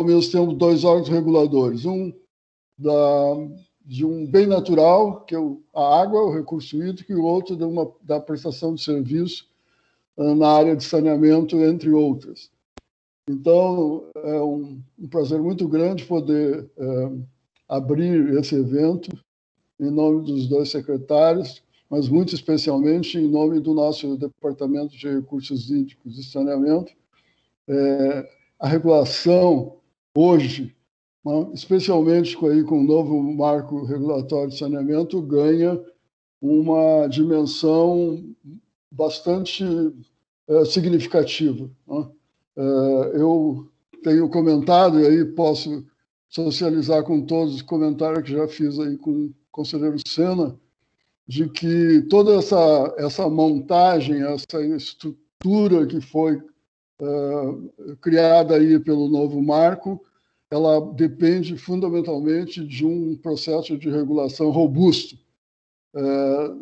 mesmo tempo, dois órgãos reguladores. Um de um bem natural, que é a água, o recurso hídrico, e o outro da prestação de serviço na área de saneamento, entre outras. Então, é um prazer muito grande poder abrir esse evento em nome dos dois secretários, mas muito especialmente em nome do nosso Departamento de Recursos Hídricos e Saneamento. A regulação hoje, especialmente com o novo marco regulatório de saneamento, ganha uma dimensão bastante significativa. Eu tenho comentado, e aí posso socializar com todos os comentários que já fiz aí com o conselheiro Sena, de que toda essa montagem, essa estrutura que foi criada aí pelo novo marco, ela depende fundamentalmente de um processo de regulação robusto.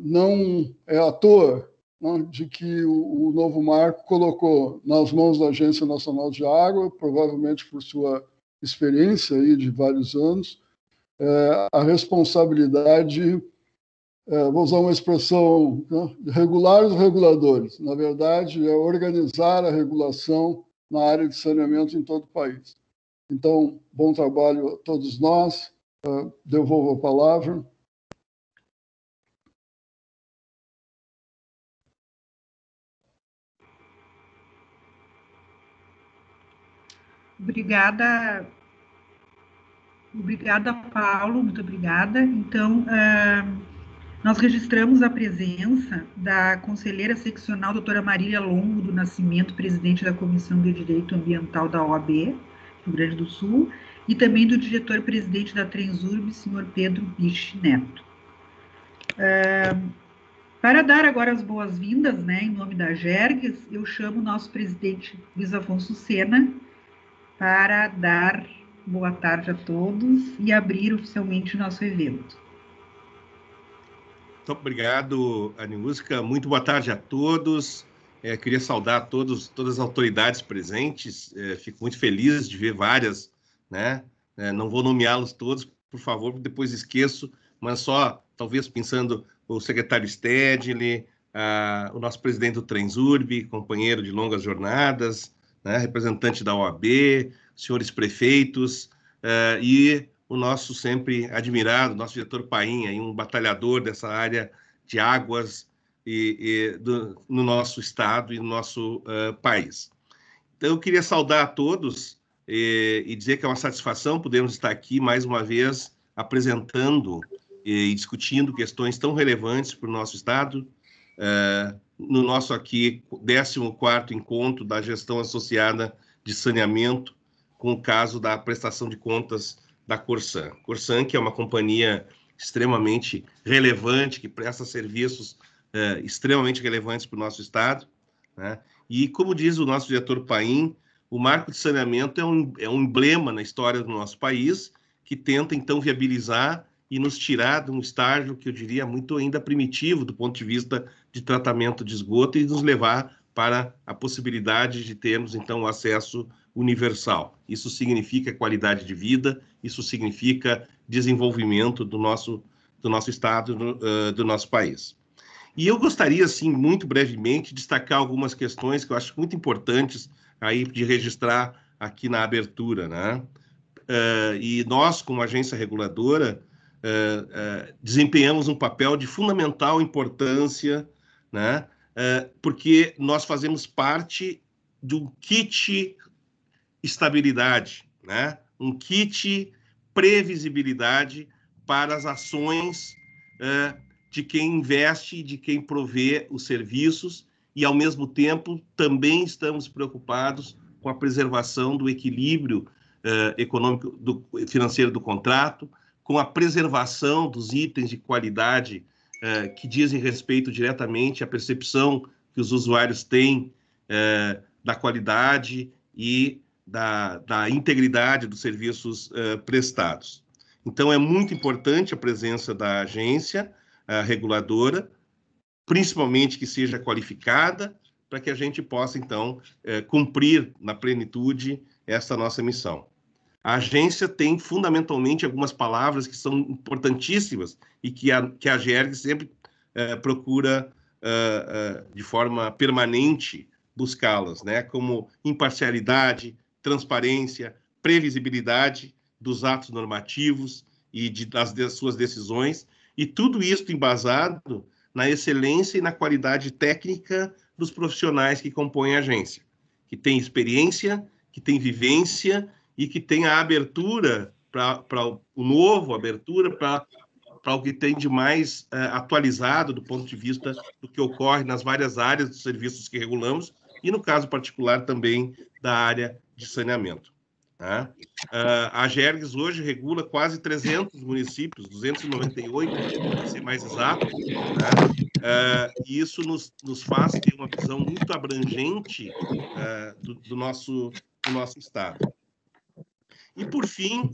Não é à toa de que o novo marco colocou nas mãos da Agência Nacional de Água, provavelmente por sua experiência aí de vários anos, a responsabilidade, vou usar uma expressão, de regular os reguladores. Na verdade, é organizar a regulação na área de saneamento em todo o país. Então, bom trabalho a todos nós. Devolvo a palavra. Obrigada, Paulo, muito obrigada. Então, nós registramos a presença da conselheira seccional, doutora Marília Longo do Nascimento, presidente da Comissão de Direito Ambiental da OAB, Rio Grande do Sul, e também do diretor-presidente da Transurb, senhor Pedro Biche Neto. Para dar agora as boas-vindas, em nome da Gerges, eu chamo o nosso presidente Luiz Afonso Sena para dar boa tarde a todos e abrir oficialmente o nosso evento. Muito obrigado, Aniuska. Muito boa tarde a todos. Queria saudar todas as autoridades presentes. Fico muito feliz de ver várias, né? Não vou nomeá-los todos, por favor, depois esqueço, mas só, talvez, pensando o secretário Stedley, o nosso presidente do Transurb, companheiro de longas jornadas, né? Representante da OAB, senhores prefeitos, e o nosso sempre admirado, nosso diretor Paim, um batalhador dessa área de águas no nosso estado e no nosso país. Então, eu queria saudar a todos e dizer que é uma satisfação podermos estar aqui mais uma vez apresentando e discutindo questões tão relevantes para o nosso estado, no nosso aqui 14º encontro da gestão associada de saneamento, com o caso da prestação de contas da Corsan. Corsan, que é uma companhia extremamente relevante, que presta serviços extremamente relevantes para o nosso estado, né? E, como diz o nosso diretor Paim, o marco de saneamento é um emblema na história do nosso país, que tenta, então, viabilizar e nos tirar de um estágio que eu diria muito ainda primitivo do ponto de vista de tratamento de esgoto e nos levar para a possibilidade de termos, então, acesso universal. Isso significa qualidade de vida, isso significa desenvolvimento do nosso estado, do nosso país. E eu gostaria, assim, muito brevemente, destacar algumas questões que eu acho muito importantes aí de registrar aqui na abertura, né? E nós, como agência reguladora, desempenhamos um papel de fundamental importância, né? Porque nós fazemos parte de um kit estabilidade, né? Um kit previsibilidade para as ações de quem investe, de quem provê os serviços, e, ao mesmo tempo, também estamos preocupados com a preservação do equilíbrio econômico, financeiro do contrato, com a preservação dos itens de qualidade que dizem respeito diretamente à percepção que os usuários têm da qualidade e da integridade dos serviços prestados. Então, é muito importante a presença da agência reguladora, principalmente que seja qualificada, para que a gente possa, então, cumprir na plenitude essa nossa missão. A agência tem, fundamentalmente, algumas palavras que são importantíssimas e que a GERG sempre procura, de forma permanente, buscá-las, né? Como imparcialidade, transparência, previsibilidade dos atos normativos e das suas decisões, e tudo isso embasado na excelência e na qualidade técnica dos profissionais que compõem a agência, que tem experiência, que tem vivência e que tem a abertura para o novo, abertura para o que tem de mais atualizado do ponto de vista do que ocorre nas várias áreas dos serviços que regulamos e, no caso particular, também da área de saneamento. Tá? A GERGS hoje regula quase 300 municípios, 298, para ser mais exato, tá? E isso nos faz ter uma visão muito abrangente do nosso Estado. E, por fim,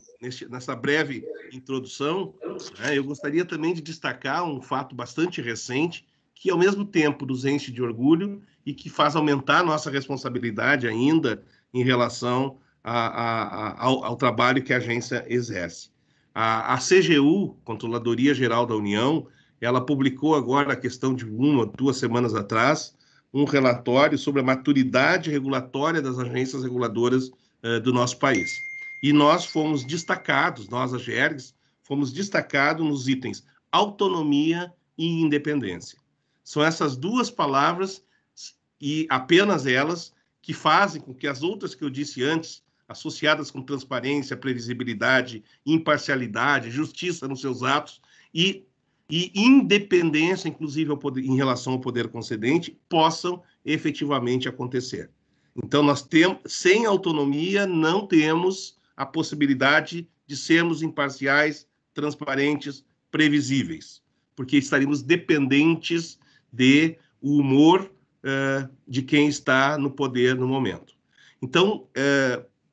nessa breve introdução, né, eu gostaria também de destacar um fato bastante recente, que, ao mesmo tempo, nos enche de orgulho e que faz aumentar a nossa responsabilidade ainda em relação ao trabalho que a agência exerce. A CGU, Controladoria Geral da União, ela publicou agora, a questão de 1 ou 2 semanas atrás, um relatório sobre a maturidade regulatória das agências reguladoras do nosso país. E nós fomos destacados, nós, a GERGS, fomos destacados nos itens autonomia e independência. São essas duas palavras, e apenas elas, que fazem com que as outras que eu disse antes, associadas com transparência, previsibilidade, imparcialidade, justiça nos seus atos e independência, inclusive em relação ao poder concedente, possam efetivamente acontecer. Então, sem autonomia, não temos a possibilidade de sermos imparciais, transparentes, previsíveis, porque estaríamos dependentes do humor de quem está no poder no momento. Então,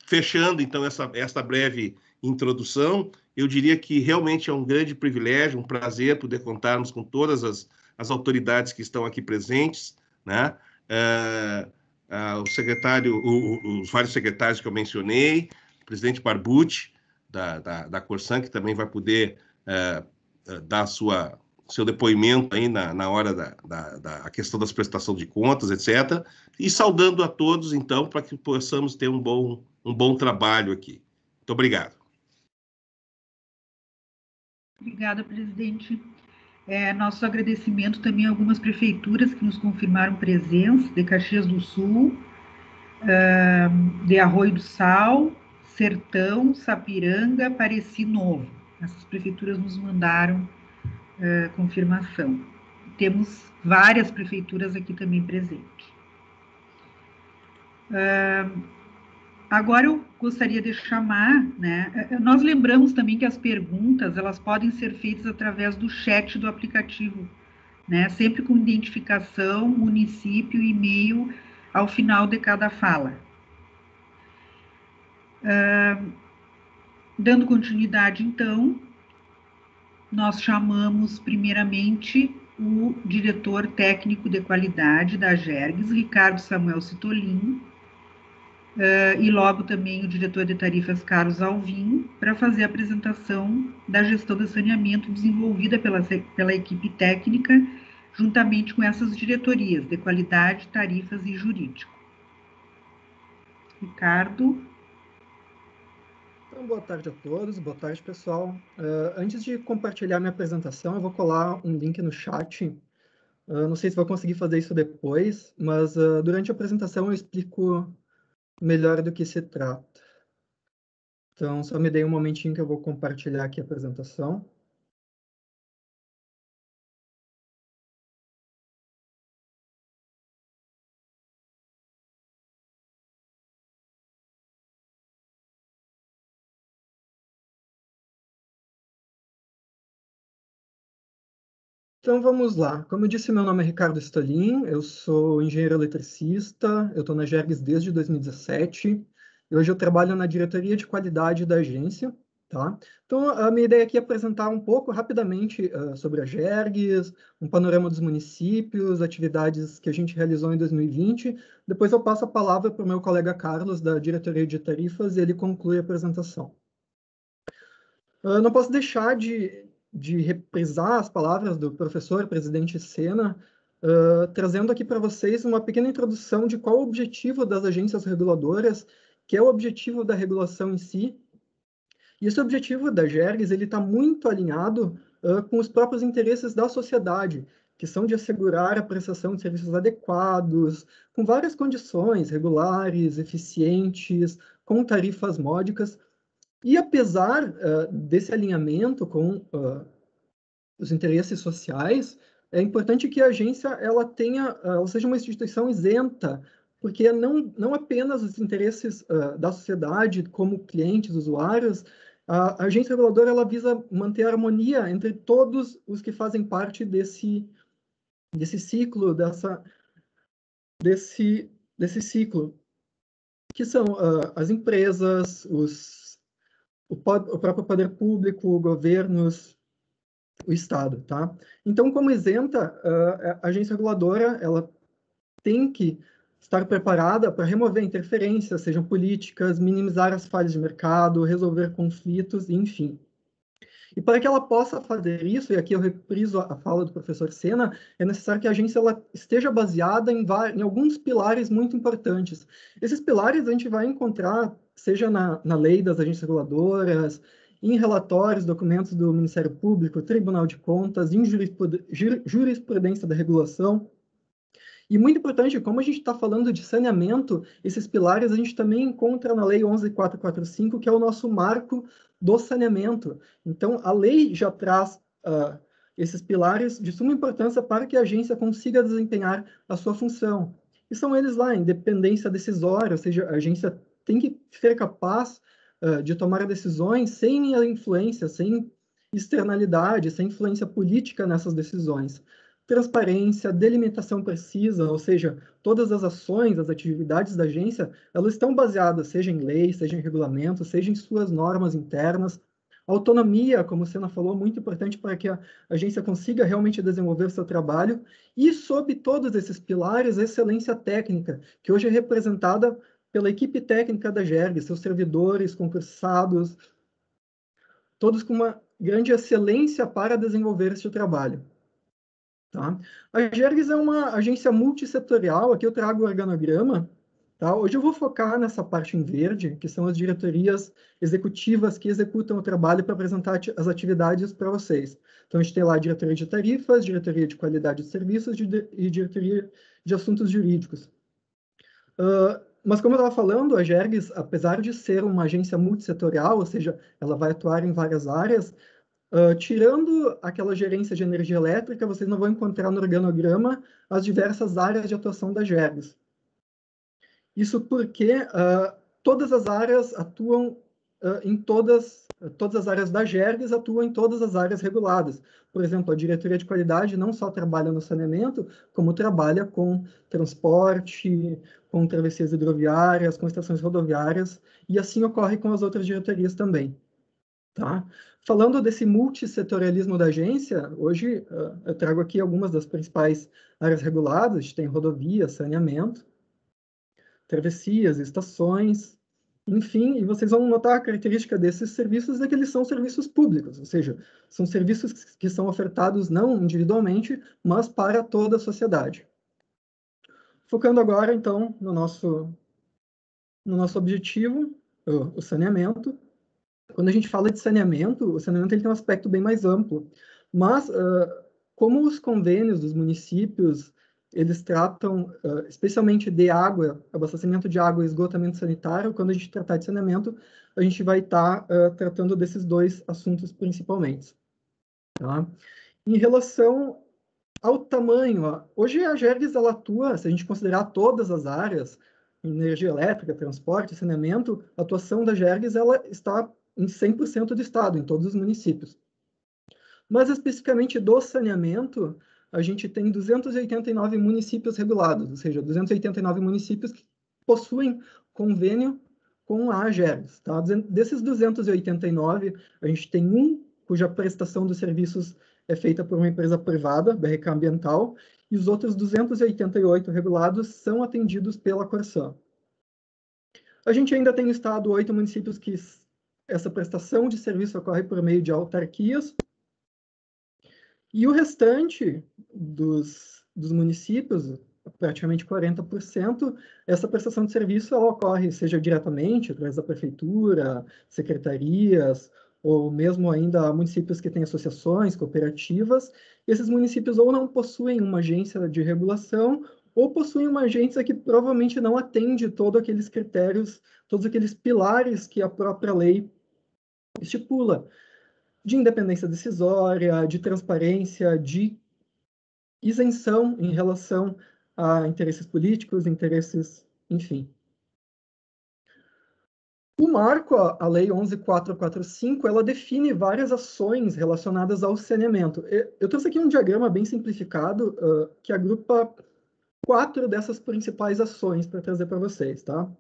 fechando então esta breve introdução, eu diria que realmente é um grande privilégio, um prazer poder contarmos com todas as autoridades que estão aqui presentes, né? Os vários secretários que eu mencionei, o presidente Barbucci, da Corsan, que também vai poder dar seu depoimento aí na hora da questão das prestações de contas, etc. E saudando a todos, então, para que possamos ter um bom trabalho aqui. Muito obrigado. Obrigada, presidente. Nosso agradecimento também a algumas prefeituras que nos confirmaram presença, de Caxias do Sul, de Arroio do Sal, Sertão, Sapiranga, Pareci Novo. Essas prefeituras nos mandaram confirmação. Temos várias prefeituras aqui também presentes. Agora eu gostaria de chamar, né? Nós lembramos também que as perguntas elas podem ser feitas através do chat do aplicativo, né? Sempre com identificação, município, e-mail ao final de cada fala. Dando continuidade, então, nós chamamos primeiramente o diretor técnico de qualidade da GERGS, Ricardo Samuel Citolin, e logo também o diretor de tarifas, Carlos Alvim, para fazer a apresentação da gestão de saneamento desenvolvida pela equipe técnica, juntamente com essas diretorias de qualidade, tarifas e jurídico. Ricardo. Então, boa tarde a todos, boa tarde, pessoal. Antes de compartilhar minha apresentação, eu vou colar um link no chat. Não sei se vou conseguir fazer isso depois, mas durante a apresentação eu explico melhor do que se trata. Então, só me dê um momentinho que eu vou compartilhar aqui a apresentação. Então, vamos lá. Como eu disse, meu nome é Ricardo Citolin, eu sou engenheiro eletricista, eu estou na GERGS desde 2017, e hoje eu trabalho na diretoria de qualidade da agência. Tá? Então, a minha ideia aqui é apresentar um pouco, rapidamente, sobre a GERGS, um panorama dos municípios, atividades que a gente realizou em 2020. Depois eu passo a palavra para o meu colega Carlos, da Diretoria de Tarifas, e ele conclui a apresentação. Não posso deixar de reprisar as palavras do professor, presidente Sena, trazendo aqui para vocês uma pequena introdução de qual o objetivo das agências reguladoras, que é o objetivo da regulação em si. E esse objetivo da GERGS está muito alinhado com os próprios interesses da sociedade, que são de assegurar a prestação de serviços adequados, com várias condições regulares, eficientes, com tarifas módicas. E apesar desse alinhamento com os interesses sociais, é importante que a agência ela seja uma instituição isenta, porque não apenas os interesses da sociedade, como clientes, usuários, a agência reguladora ela visa manter a harmonia entre todos os que fazem parte desse ciclo, desse ciclo, que são as empresas, o próprio poder público, governos, o Estado, tá? Então, como isenta, a agência reguladora ela tem que estar preparada para remover interferências, sejam políticas, minimizar as falhas de mercado, resolver conflitos, enfim. E para que ela possa fazer isso, e aqui eu repriso a fala do professor Sena, é necessário que a agência ela esteja baseada em alguns pilares muito importantes. Esses pilares a gente vai encontrar, seja na lei das agências reguladoras, em relatórios, documentos do Ministério Público, Tribunal de Contas, em jurisprudência da regulação. E muito importante, como a gente está falando de saneamento, esses pilares a gente também encontra na Lei 11.445, que é o nosso marco do saneamento. Então, a lei já traz esses pilares de suma importância para que a agência consiga desempenhar a sua função. E são eles lá, independência decisória, ou seja, a agência tem que ser capaz de tomar decisões sem a influência, sem externalidade, sem influência política nessas decisões. Transparência, delimitação precisa, ou seja, todas as ações, as atividades da agência, elas estão baseadas, seja em lei, seja em regulamento, seja em suas normas internas. Autonomia, como o Sena falou, muito importante para que a agência consiga realmente desenvolver seu trabalho. E, sob todos esses pilares, a excelência técnica, que hoje é representada pela equipe técnica da GERGS, seus servidores, concursados, todos com uma grande excelência para desenvolver este trabalho. Tá? A GERGS é uma agência multissetorial, aqui eu trago o organograma. Tá? Hoje eu vou focar nessa parte em verde, que são as diretorias executivas que executam o trabalho para apresentar as atividades para vocês. Então, a gente tem lá a diretoria de tarifas, diretoria de qualidade de serviços e diretoria de assuntos jurídicos. Mas, como eu estava falando, a GERGS, apesar de ser uma agência multissetorial, ou seja, ela vai atuar em várias áreas, tirando aquela gerência de energia elétrica, vocês não vão encontrar no organograma as diversas áreas de atuação da GERGS. Isso porque todas as áreas atuam todas as áreas da GERGS atuam em todas as áreas reguladas. Por exemplo, a diretoria de qualidade não só trabalha no saneamento, como trabalha com transporte, com travessias hidroviárias, com estações rodoviárias, e assim ocorre com as outras diretorias também. Tá? Falando desse multissetorialismo da agência, hoje eu trago aqui algumas das principais áreas reguladas. A gente tem rodovia, saneamento, travessias, estações, enfim, e vocês vão notar a característica desses serviços é que eles são serviços públicos, ou seja, são serviços que são ofertados não individualmente, mas para toda a sociedade. Focando agora, então, no nosso objetivo, o saneamento. Quando a gente fala de saneamento, o saneamento ele tem um aspecto bem mais amplo. Mas, como os convênios dos municípios, eles tratam especialmente de água, abastecimento de água e esgotamento sanitário, quando a gente tratar de saneamento, a gente vai estar tratando desses dois assuntos principalmente. Tá? Em relação ao tamanho, hoje a GERGS ela atua, se a gente considerar todas as áreas, energia elétrica, transporte, saneamento, a atuação da GERGS ela está em 100% do estado, em todos os municípios. Mas, especificamente do saneamento, a gente tem 289 municípios regulados, ou seja, 289 municípios que possuem convênio com a AGERGS. Tá? Desses 289, a gente tem um cuja prestação dos serviços é feita por uma empresa privada, BRK Ambiental, e os outros 288 regulados são atendidos pela Corsan. A gente ainda tem listado 8 municípios que essa prestação de serviço ocorre por meio de autarquias, e o restante dos municípios, praticamente 40%, essa prestação de serviço ela ocorre, seja diretamente, através da prefeitura, secretarias, ou mesmo ainda municípios que têm associações, cooperativas. Esses municípios ou não possuem uma agência de regulação, ou possuem uma agência que provavelmente não atende todos aqueles critérios, todos aqueles pilares que a própria lei estipula, de independência decisória, de transparência, de isenção em relação a interesses políticos, interesses, enfim. O marco, a Lei 11.445, ela define várias ações relacionadas ao saneamento. Eu trouxe aqui um diagrama bem simplificado que agrupa 4 dessas principais ações para trazer para vocês, tá?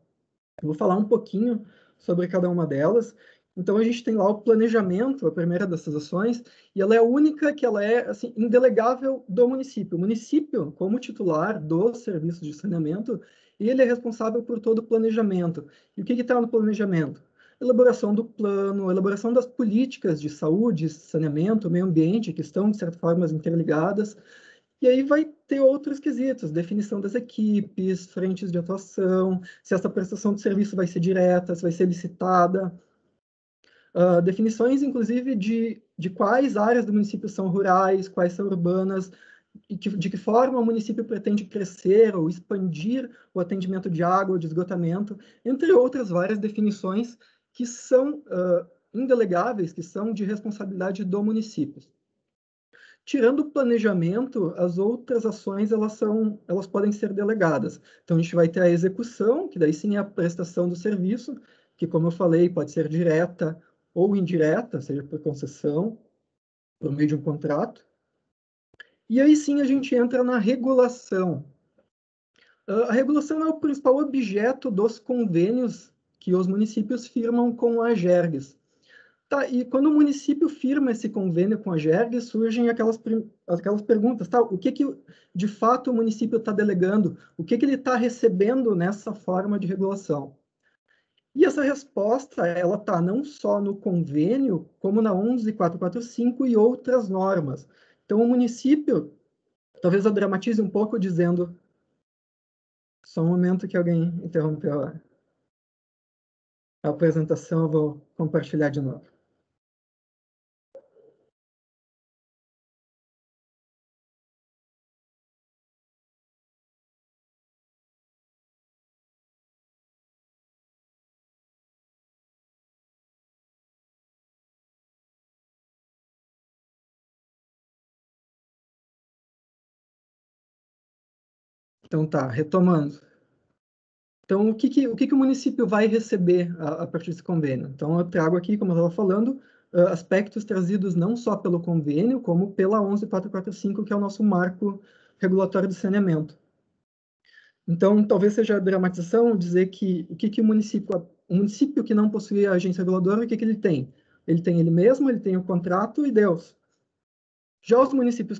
Eu vou falar um pouquinho sobre cada uma delas. Então, a gente tem lá o planejamento, a primeira dessas ações, e ela é a única que ela é assim, indelegável do município. O município, como titular do serviço de saneamento, ele é responsável por todo o planejamento. E o que está no planejamento? Elaboração do plano, elaboração das políticas de saúde, saneamento, meio ambiente, que estão, de certa forma, interligadas. E aí vai ter outros quesitos, definição das equipes, frentes de atuação, se essa prestação de serviço vai ser direta, se vai ser licitada, definições, inclusive, de quais áreas do município são rurais, quais são urbanas, e de que forma o município pretende crescer ou expandir o atendimento de água, de esgotamento, entre outras várias definições que são indelegáveis, que são de responsabilidade do município. Tirando o planejamento, as outras ações elas podem ser delegadas. Então, a gente vai ter a execução, que daí sim é a prestação do serviço, que, como eu falei, pode ser direta ou indireta, seja por concessão, por meio de um contrato. E aí sim a gente entra na regulação. A regulação é o principal objeto dos convênios que os municípios firmam com a AGERGS. Tá, e quando o município firma esse convênio com a AGERGS, surgem aquelas perguntas, tá? O que de fato o município está delegando? O que ele está recebendo nessa forma de regulação? E essa resposta, ela está não só no convênio, como na 11.445 e outras normas. Então, o município, talvez eu dramatize um pouco dizendo, só um momento que alguém interrompeu a apresentação, eu vou compartilhar de novo. Então tá, retomando. Então, o que o município vai receber a partir desse convênio? Então, eu trago aqui, como eu estava falando, aspectos trazidos não só pelo convênio, como pela 11.445, que é o nosso marco regulatório de saneamento. Então, talvez seja a dramatização dizer que o município que não possui a agência reguladora, o que ele tem? Ele tem ele mesmo, ele tem o contrato e Deus. Já os municípios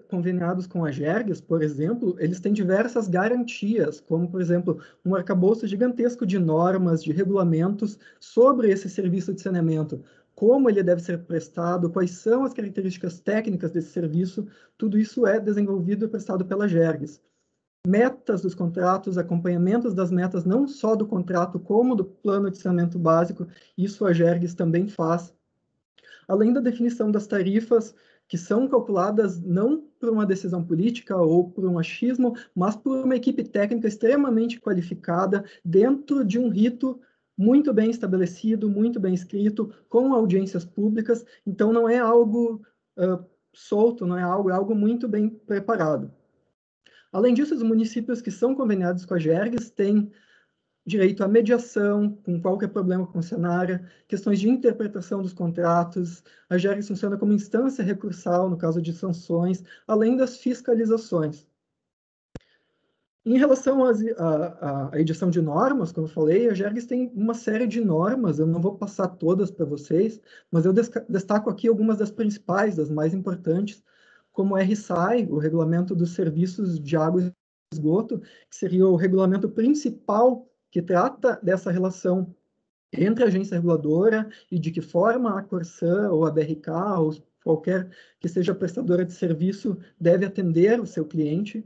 conveniados com a AGERGS, por exemplo, eles têm diversas garantias, como, por exemplo, um arcabouço gigantesco de normas, de regulamentos sobre esse serviço de saneamento, como ele deve ser prestado, quais são as características técnicas desse serviço, tudo isso é desenvolvido e prestado pela AGERGS. Metas dos contratos, acompanhamentos das metas, não só do contrato, como do plano de saneamento básico, isso a AGERGS também faz. Além da definição das tarifas, que são calculadas não por uma decisão política ou por um achismo, mas por uma equipe técnica extremamente qualificada, dentro de um rito muito bem estabelecido, muito bem escrito, com audiências públicas. Então, não é algo solto, não é algo muito bem preparado. Além disso, os municípios que são conveniados com a AGERGS têm direito à mediação com qualquer problema concessionária, questões de interpretação dos contratos, a AGERGS funciona como instância recursal no caso de sanções, além das fiscalizações. Em relação à edição de normas, como eu falei, a GERGS tem uma série de normas, eu não vou passar todas para vocês, mas eu destaco aqui algumas das principais, das mais importantes, como o RSAI, o Regulamento dos Serviços de Água e Esgoto, que seria o regulamento principal que trata dessa relação entre a agência reguladora e de que forma a Corsan ou a BRK ou qualquer que seja prestadora de serviço deve atender o seu cliente,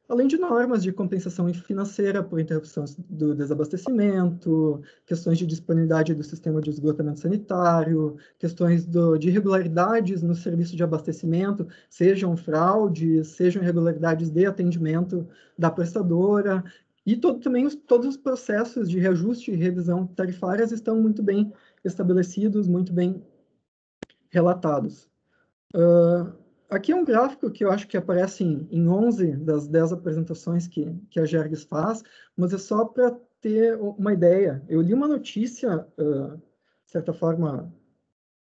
além de normas de compensação financeira por interrupção do desabastecimento, questões de disponibilidade do sistema de esgotamento sanitário, questões de irregularidades no serviço de abastecimento, sejam fraudes, sejam irregularidades de atendimento da prestadora, e também todos os processos de reajuste e revisão tarifárias estão muito bem estabelecidos, muito bem relatados. Aqui é um gráfico que eu acho que aparece em 11 das 10 apresentações que a GERGS faz, mas é só para ter uma ideia. Eu li uma notícia, de certa forma,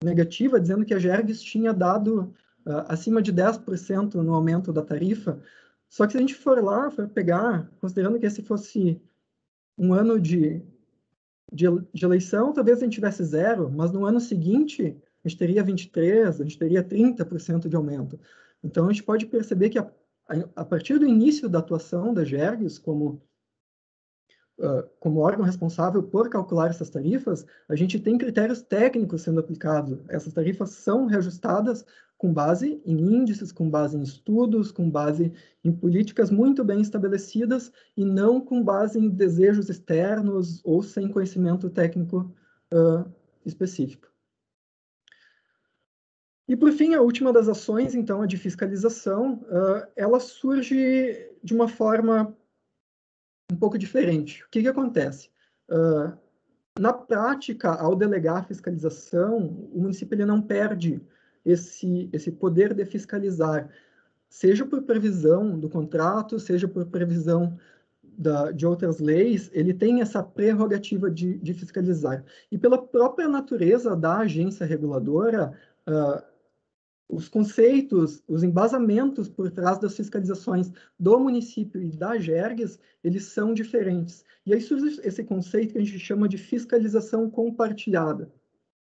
negativa, dizendo que a GERGS tinha dado acima de 10% no aumento da tarifa, só que se a gente for lá, for pegar, considerando que esse fosse um ano de eleição, talvez a gente tivesse zero, mas no ano seguinte a gente teria 23%, a gente teria 30% de aumento. Então, a gente pode perceber que, a partir do início da atuação da GERGS, como órgão responsável por calcular essas tarifas, a gente tem critérios técnicos sendo aplicados. Essas tarifas são reajustadas com base em índices, com base em estudos, com base em políticas muito bem estabelecidas e não com base em desejos externos ou sem conhecimento técnico específico. E, por fim, a última das ações, então, a de fiscalização, ela surge de uma forma um pouco diferente. O que acontece? Na prática, ao delegar a fiscalização, o município ele não perde esse poder de fiscalizar, seja por previsão do contrato, seja por previsão de outras leis, ele tem essa prerrogativa de fiscalizar. E pela própria natureza da agência reguladora, os conceitos, os embasamentos por trás das fiscalizações do município e da GERGS, eles são diferentes. E aí surge esse conceito que a gente chama de fiscalização compartilhada.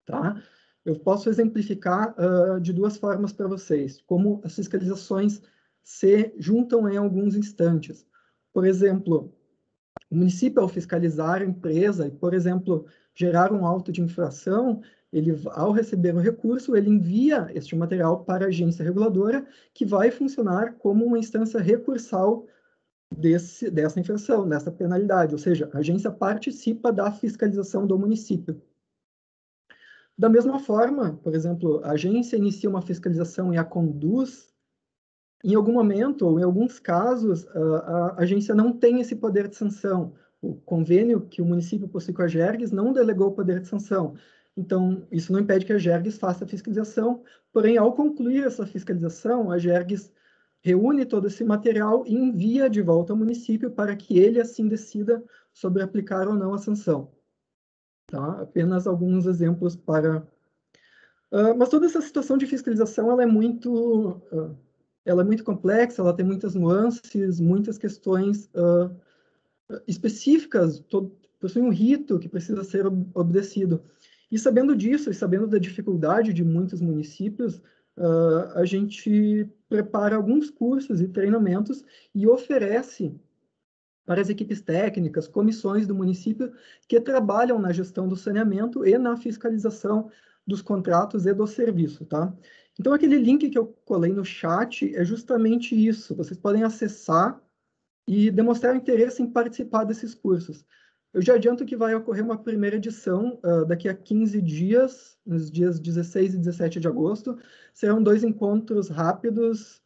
Tá? Eu posso exemplificar de duas formas para vocês, como as fiscalizações se juntam em alguns instantes. Por exemplo, o município, ao fiscalizar a empresa e, por exemplo, gerar um auto de infração, ele, ao receber o recurso, ele envia este material para a agência reguladora, que vai funcionar como uma instância recursal dessa infração, dessa penalidade, ou seja, a agência participa da fiscalização do município. Da mesma forma, por exemplo, a agência inicia uma fiscalização e a conduz, em algum momento, ou em alguns casos, a agência não tem esse poder de sanção. O convênio que o município possui com a GERGS não delegou o poder de sanção. Então, isso não impede que a GERGS faça a fiscalização, porém, ao concluir essa fiscalização, a GERGS reúne todo esse material e envia de volta ao município para que ele, assim, decida sobre aplicar ou não a sanção. Tá? Apenas alguns exemplos para... mas toda essa situação de fiscalização, ela é muito complexa, ela tem muitas nuances, muitas questões específicas, possui um rito que precisa ser obedecido. E sabendo disso, e sabendo da dificuldade de muitos municípios, a gente prepara alguns cursos e treinamentos e oferece para as equipes técnicas, comissões do município que trabalham na gestão do saneamento e na fiscalização dos contratos e do serviço, tá? Então, aquele link que eu colei no chat é justamente isso. Vocês podem acessar e demonstrar interesse em participar desses cursos. Eu já adianto que vai ocorrer uma primeira edição daqui a 15 dias, nos dias 16 e 17 de agosto. Serão 2 encontros rápidos,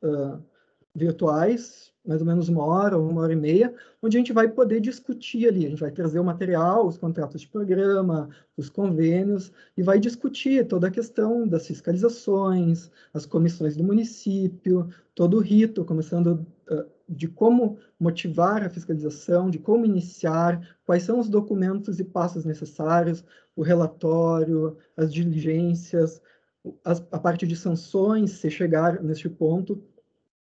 virtuais, mais ou menos 1 hora ou 1 hora e meia, onde a gente vai poder discutir ali, a gente vai trazer o material, os contratos de programa, os convênios, e vai discutir toda a questão das fiscalizações, as comissões do município, todo o rito, começando de como motivar a fiscalização, de como iniciar, quais são os documentos e passos necessários, o relatório, as diligências, a parte de sanções, se chegar neste ponto.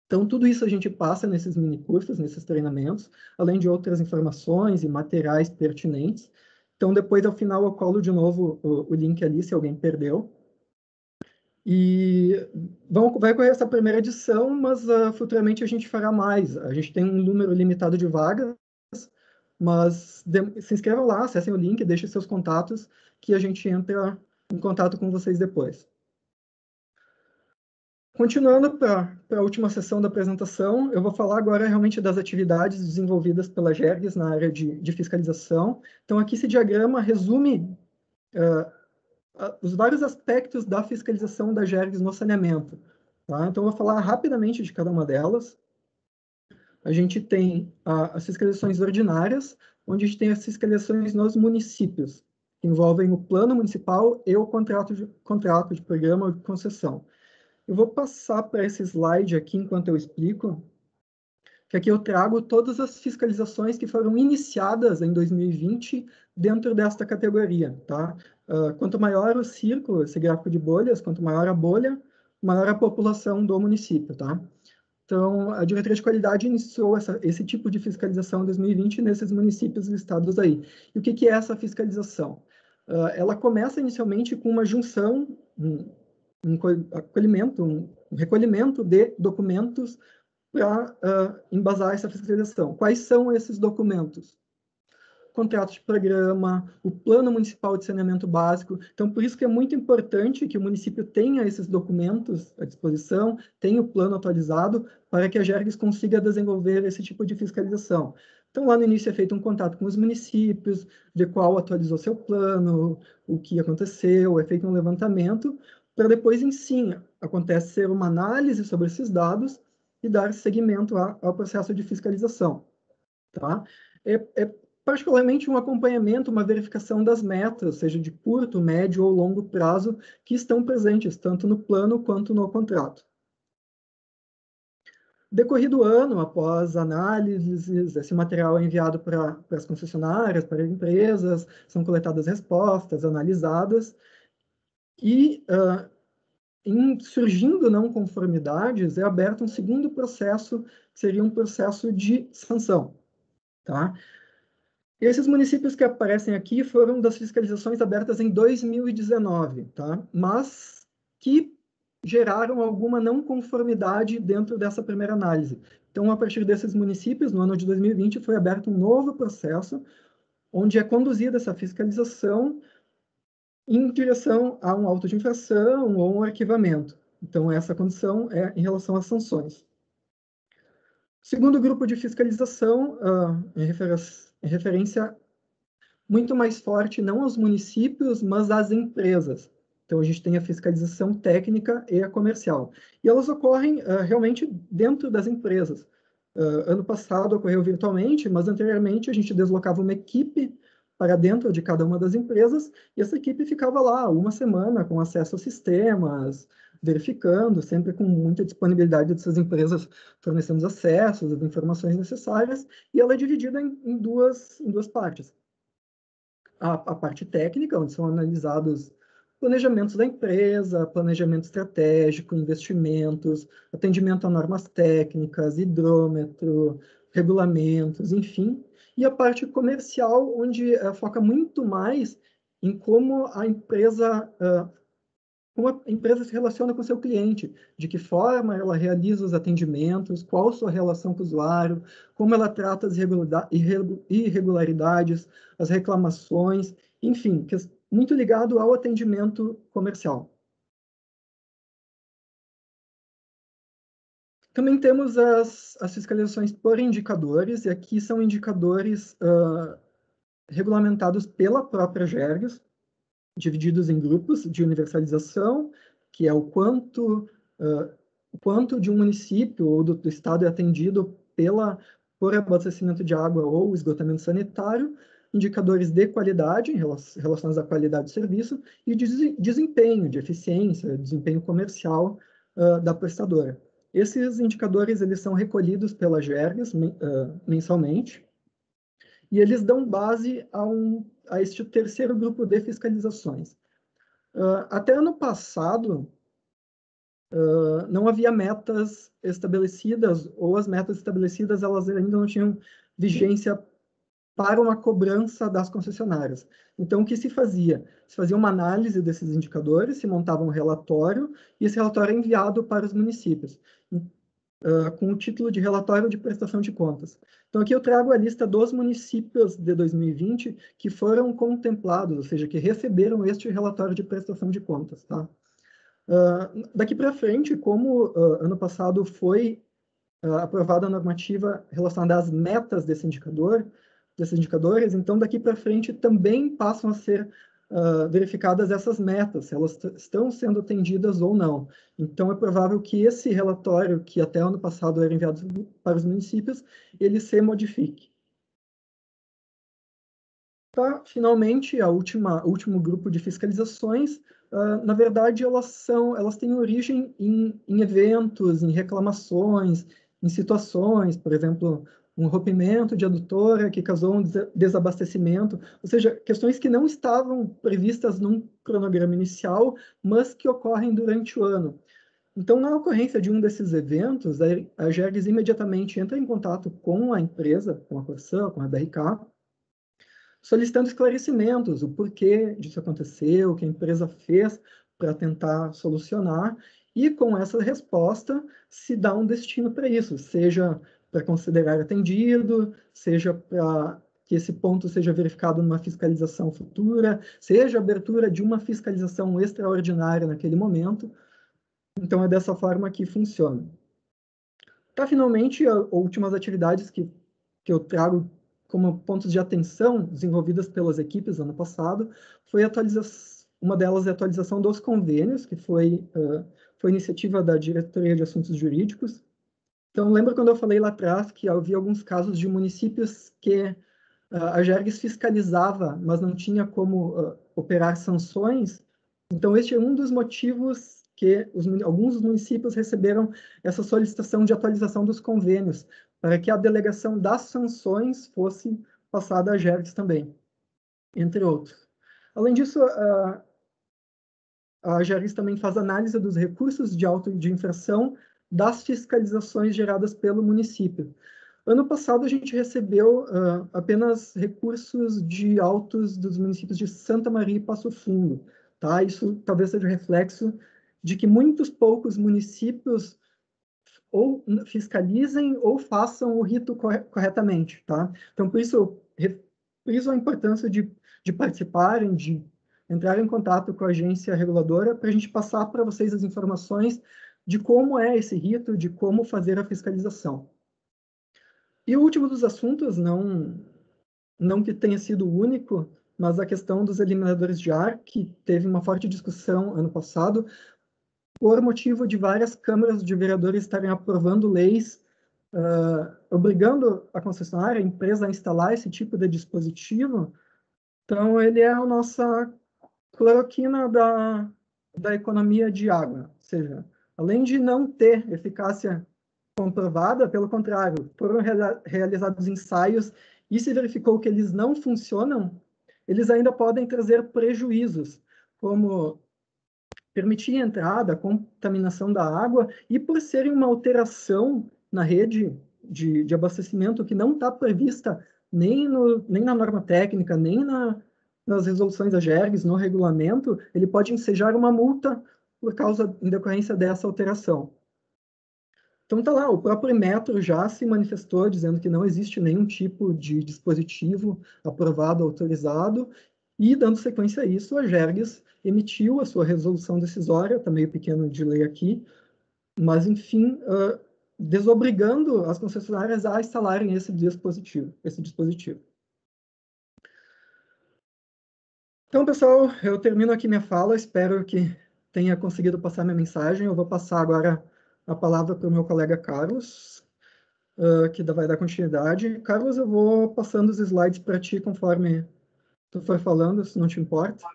Então, tudo isso a gente passa nesses mini-cursos, nesses treinamentos, além de outras informações e materiais pertinentes. Então, depois, ao final, eu colo de novo o link ali, se alguém perdeu. E vai ocorrer essa primeira edição, mas futuramente a gente fará mais. A gente tem um número limitado de vagas, mas se inscrevam lá, acessem o link, deixem seus contatos, que a gente entra em contato com vocês depois. Continuando para a última sessão da apresentação, eu vou falar agora realmente das atividades desenvolvidas pela GERGS na área de fiscalização. Então, aqui esse diagrama resume os vários aspectos da fiscalização da GERGS no saneamento. Tá? Então, eu vou falar rapidamente de cada uma delas. A gente tem as fiscalizações ordinárias, onde a gente tem as fiscalizações nos municípios, que envolvem o plano municipal e o contrato de programa ou de concessão. Eu vou passar para esse slide aqui enquanto eu explico, que aqui eu trago todas as fiscalizações que foram iniciadas em 2020 dentro desta categoria, tá? Quanto maior o círculo, esse gráfico de bolhas, quanto maior a bolha, maior a população do município, tá? Então, a Diretoria de Qualidade iniciou esse tipo de fiscalização em 2020 nesses municípios listados aí. E o que é essa fiscalização? Ela começa inicialmente com uma junção, um recolhimento de documentos para embasar essa fiscalização. Quais são esses documentos? Contrato de programa, o Plano Municipal de Saneamento Básico. Então, por isso que é muito importante que o município tenha esses documentos à disposição, tenha o plano atualizado, para que a GERGS consiga desenvolver esse tipo de fiscalização. Então, lá no início é feito um contato com os municípios, ver qual atualizou seu plano, o que aconteceu, é feito um levantamento, para depois, em sim, acontecer uma análise sobre esses dados e dar seguimento ao processo de fiscalização. Tá? Particularmente um acompanhamento, uma verificação das metas, seja de curto, médio ou longo prazo, que estão presentes tanto no plano quanto no contrato. Decorrido o ano, após análises, esse material é enviado para as concessionárias, para as empresas, são coletadas respostas, analisadas, e surgindo não conformidades, é aberto um segundo processo, que seria um processo de sanção. Tá? Esses municípios que aparecem aqui foram das fiscalizações abertas em 2019, tá? Mas que geraram alguma não conformidade dentro dessa primeira análise. Então, a partir desses municípios, no ano de 2020, foi aberto um novo processo, onde é conduzida essa fiscalização em direção a um auto de infração ou um arquivamento. Então, essa condição é em relação às sanções. Segundo grupo de fiscalização, em referência muito mais forte não aos municípios, mas às empresas. Então, a gente tem a fiscalização técnica e a comercial. E elas ocorrem realmente dentro das empresas. Ano passado ocorreu virtualmente, mas anteriormente a gente deslocava uma equipe para dentro de cada uma das empresas, e essa equipe ficava lá uma semana com acesso a sistemas, verificando, sempre com muita disponibilidade dessas empresas fornecendo os acessos, as informações necessárias, e ela é dividida em duas partes. A parte técnica, onde são analisados planejamentos da empresa, planejamento estratégico, investimentos, atendimento a normas técnicas, hidrômetro, regulamentos, enfim. E a parte comercial, onde foca muito mais em como a empresa se relaciona com o seu cliente, de que forma ela realiza os atendimentos, qual a sua relação com o usuário, como ela trata as irregularidades, as reclamações, enfim, que é muito ligado ao atendimento comercial. Também temos as fiscalizações por indicadores, e aqui são indicadores regulamentados pela própria GERGS, divididos em grupos de universalização, que é o quanto de um município ou do estado é atendido por abastecimento de água ou esgotamento sanitário, indicadores de qualidade, relacionados à qualidade do serviço, e de desempenho, de eficiência, desempenho comercial da prestadora. Esses indicadores eles são recolhidos pela GERGS mensalmente, e eles dão base a este terceiro grupo de fiscalizações. Até ano passado, não havia metas estabelecidas, ou as metas estabelecidas elas ainda não tinham vigência para uma cobrança das concessionárias. Então, o que se fazia? Se fazia uma análise desses indicadores, se montava um relatório, e esse relatório é enviado para os municípios, com o título de relatório de prestação de contas. Então, aqui eu trago a lista dos municípios de 2020 que foram contemplados, ou seja, que receberam este relatório de prestação de contas, tá? Daqui para frente, como ano passado foi aprovada a normativa relacionada às metas desses indicadores, então daqui para frente também passam a ser verificadas essas metas, se elas estão sendo atendidas ou não. Então é provável que esse relatório, que até ano passado era enviado para os municípios, ele se modifique. Tá, finalmente, o último grupo de fiscalizações, na verdade, elas têm origem em eventos, em reclamações, em situações, por exemplo, um rompimento de adutora que causou um desabastecimento, ou seja, questões que não estavam previstas num cronograma inicial, mas que ocorrem durante o ano. Então, na ocorrência de um desses eventos, a Gergs imediatamente entra em contato com a empresa, com a Corsã, com a BRK, solicitando esclarecimentos, o porquê disso aconteceu, o que a empresa fez para tentar solucionar, e com essa resposta se dá um destino para isso, seja para considerar atendido, seja para que esse ponto seja verificado numa fiscalização futura, seja abertura de uma fiscalização extraordinária naquele momento. Então, é dessa forma que funciona. Tá, finalmente, as últimas atividades que eu trago como pontos de atenção desenvolvidas pelas equipes ano passado, uma delas é a atualização dos convênios, que foi iniciativa da Diretoria de Assuntos Jurídicos. Então, lembra quando eu falei lá atrás que havia alguns casos de municípios que a Gergs fiscalizava, mas não tinha como operar sanções? Então, este é um dos motivos que alguns dos municípios receberam essa solicitação de atualização dos convênios, para que a delegação das sanções fosse passada à Gergs também, entre outros. Além disso, a Gergs também faz análise dos recursos de auto de infração das fiscalizações geradas pelo município. Ano passado, a gente recebeu apenas recursos de autos dos municípios de Santa Maria e Passo Fundo. Tá? Isso talvez seja reflexo de que muitos poucos municípios ou fiscalizem ou façam o rito corretamente, tá? Então, por isso a importância de participarem, de entrar em contato com a agência reguladora para a gente passar para vocês as informações de como é esse rito, de como fazer a fiscalização. E o último dos assuntos, não que tenha sido o único, mas a questão dos eliminadores de ar, que teve uma forte discussão ano passado, por motivo de várias câmaras de vereadores estarem aprovando leis obrigando a concessionária, a empresa, a instalar esse tipo de dispositivo. Então, ele é a nossa cloroquina da economia de água. Ou seja, além de não ter eficácia comprovada, pelo contrário, foram realizados ensaios e se verificou que eles não funcionam, eles ainda podem trazer prejuízos, como permitir a entrada, a contaminação da água, e por serem uma alteração na rede de abastecimento que não está prevista nem na norma técnica, nem nas resoluções da Gergs, no regulamento, ele pode ensejar uma multa por causa, em decorrência dessa alteração. Então tá lá, o próprio Metro já se manifestou dizendo que não existe nenhum tipo de dispositivo aprovado, autorizado, e dando sequência a isso, a Gergs emitiu a sua resolução decisória, está meio pequeno de lei aqui, mas enfim, desobrigando as concessionárias a instalarem esse dispositivo. Então, pessoal, eu termino aqui minha fala, espero que tenha conseguido passar minha mensagem. Eu vou passar agora a palavra para o meu colega Carlos, que vai dar continuidade. Carlos, eu vou passando os slides para ti conforme tu for falando, se não te importa.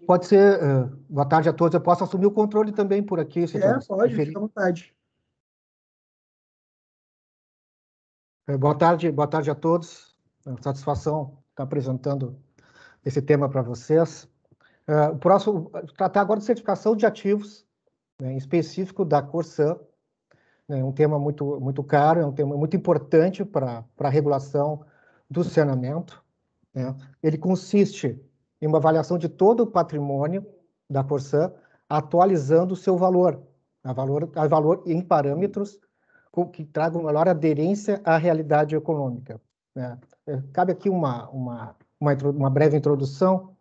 Pode ser. Boa tarde a todos. Eu posso assumir o controle também por aqui. Pode, fica à vontade. Boa tarde a todos. É uma satisfação estar apresentando esse tema para vocês. O próximo, tratar agora de certificação de ativos, né, em específico da Corsã, né, um tema muito caro, é um tema muito importante para a regulação do saneamento, né? Ele consiste em uma avaliação de todo o patrimônio da Corsã, atualizando o seu valor, a valor em parâmetros que tragam maior aderência à realidade econômica, né? Cabe aqui uma breve introdução.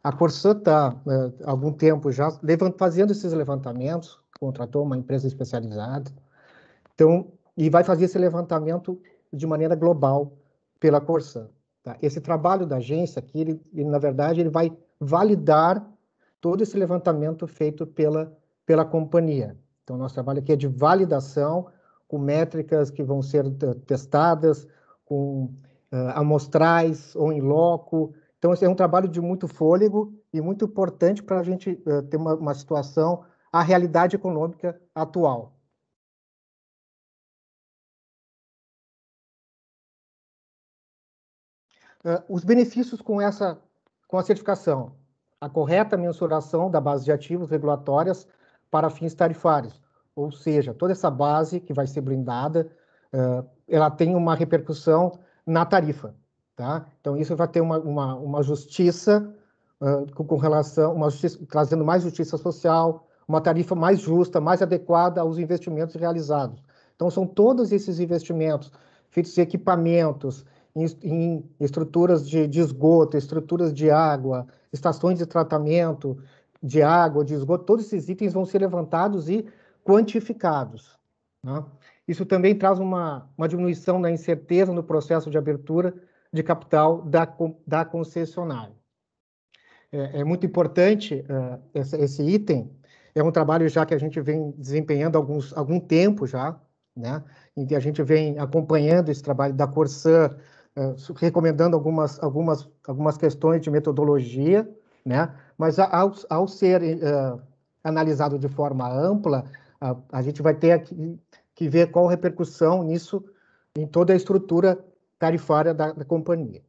A Corsã está, há algum tempo já, fazendo esses levantamentos, contratou uma empresa especializada, então, e vai fazer esse levantamento de maneira global pela Corsã. Tá? Esse trabalho da agência aqui, ele, na verdade, ele vai validar todo esse levantamento feito pela companhia. Então, nosso trabalho aqui é de validação, com métricas que vão ser testadas, com amostrais ou em loco. Então, esse é um trabalho de muito fôlego e muito importante para a gente ter uma situação, a realidade econômica atual. Os benefícios com a certificação: a correta mensuração da base de ativos regulatórias para fins tarifários, ou seja, toda essa base que vai ser blindada, ela tem uma repercussão na tarifa, tá? Então, isso vai ter uma justiça com relação, trazendo mais justiça social, uma tarifa mais justa, mais adequada aos investimentos realizados. Então, são todos esses investimentos feitos em equipamentos, em estruturas de esgoto, estruturas de água, estações de tratamento de água, de esgoto, todos esses itens vão ser levantados e quantificados, né? Isso também traz uma diminuição da incerteza no processo de abertura de capital da concessionária. É muito importante esse item, é um trabalho já que a gente vem desempenhando há algum tempo já, né? Em que a gente vem acompanhando esse trabalho da Corsã, recomendando algumas questões de metodologia, né? Mas ao ser analisado de forma ampla, a gente vai ter que ver qual a repercussão nisso em toda a estrutura tarifária da companhia.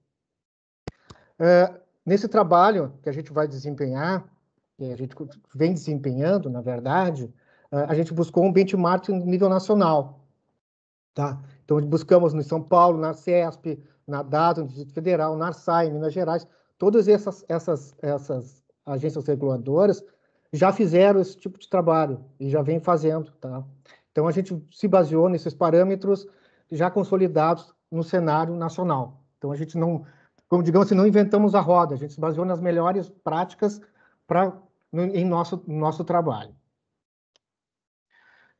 Nesse trabalho que a gente vai desempenhar, que a gente vem desempenhando, na verdade, a gente buscou um benchmark no nível nacional, tá? Então, buscamos no São Paulo, na CESP, na DASA, no Distrito Federal, na ARSAI, em Minas Gerais, todas essas agências reguladoras já fizeram esse tipo de trabalho e já vem fazendo, tá? Então, a gente se baseou nesses parâmetros já consolidados no cenário nacional. Então, a gente não, como digamos assim, não inventamos a roda, a gente se baseou nas melhores práticas em nosso trabalho.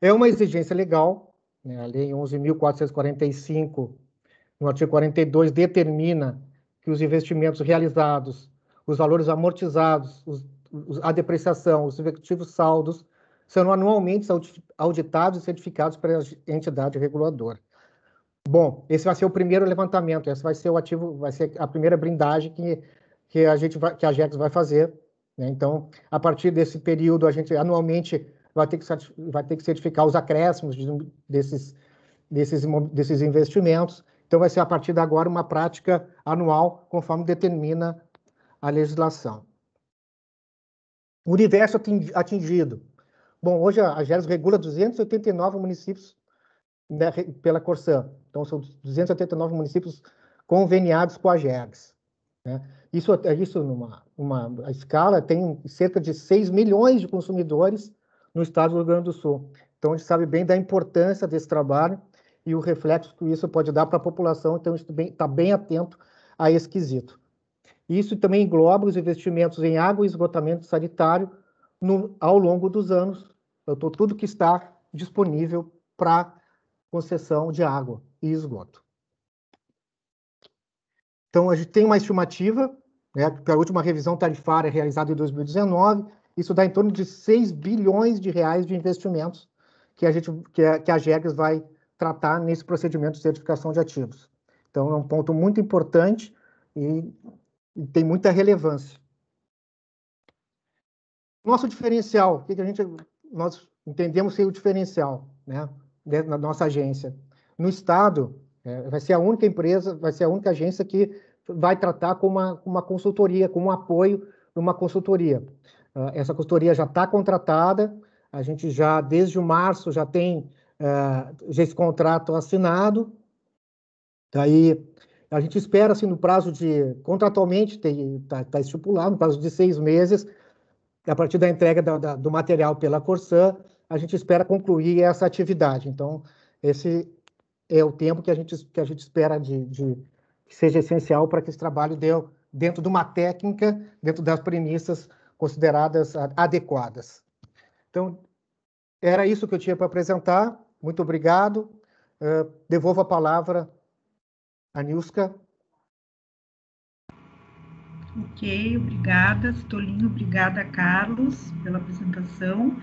É uma exigência legal, né? A Lei 11.445, no artigo 42, determina que os investimentos realizados, os valores amortizados, a depreciação, os efetivos saldos, serão anualmente auditados e certificados pela entidade reguladora. Bom, esse vai ser o primeiro levantamento, esse vai ser o ativo, vai ser a primeira blindagem que a Agex vai fazer, né? Então, a partir desse período, a gente anualmente vai ter que certificar os acréscimos desses investimentos. Então, vai ser a partir de agora uma prática anual, conforme determina a legislação. O universo atingido. Bom, hoje a Agex regula 289 municípios, né, pela Corsã. Então, são 289 municípios conveniados com a Agex, né? Isso numa escala, tem cerca de 6 milhões de consumidores no estado do Rio Grande do Sul. Então, a gente sabe bem da importância desse trabalho e o reflexo que isso pode dar para a população, então, a gente está bem atento a esse quesito. Isso também engloba os investimentos em água e esgotamento sanitário ao longo dos anos, então, tudo que está disponível para concessão de água e esgoto. Então, a gente tem uma estimativa, né, que a última revisão tarifária realizada em 2019, isso dá em torno de 6 bilhões de reais de investimentos que a Agex vai tratar nesse procedimento de certificação de ativos. Então, é um ponto muito importante e tem muita relevância. Nosso diferencial, o que nós entendemos ser o diferencial, né, na nossa agência? No Estado, vai ser a única empresa, vai ser a única agência que vai tratar com uma consultoria, com um apoio numa consultoria. Essa consultoria já está contratada, A gente já, desde março, já tem já esse contrato assinado. Daí, a gente espera, assim, no prazo de... Contratualmente, está estipulado, no prazo de 6 meses, a partir da entrega do material pela Corsã, a gente espera concluir essa atividade. Então, esse é o tempo que a gente espera que seja essencial para que esse trabalho dê dentro de uma técnica, dentro das premissas consideradas adequadas. Então, era isso que eu tinha para apresentar. Muito obrigado. Devolvo a palavra à Nilska. Ok, obrigada, Tolinho, obrigada, Carlos, pela apresentação.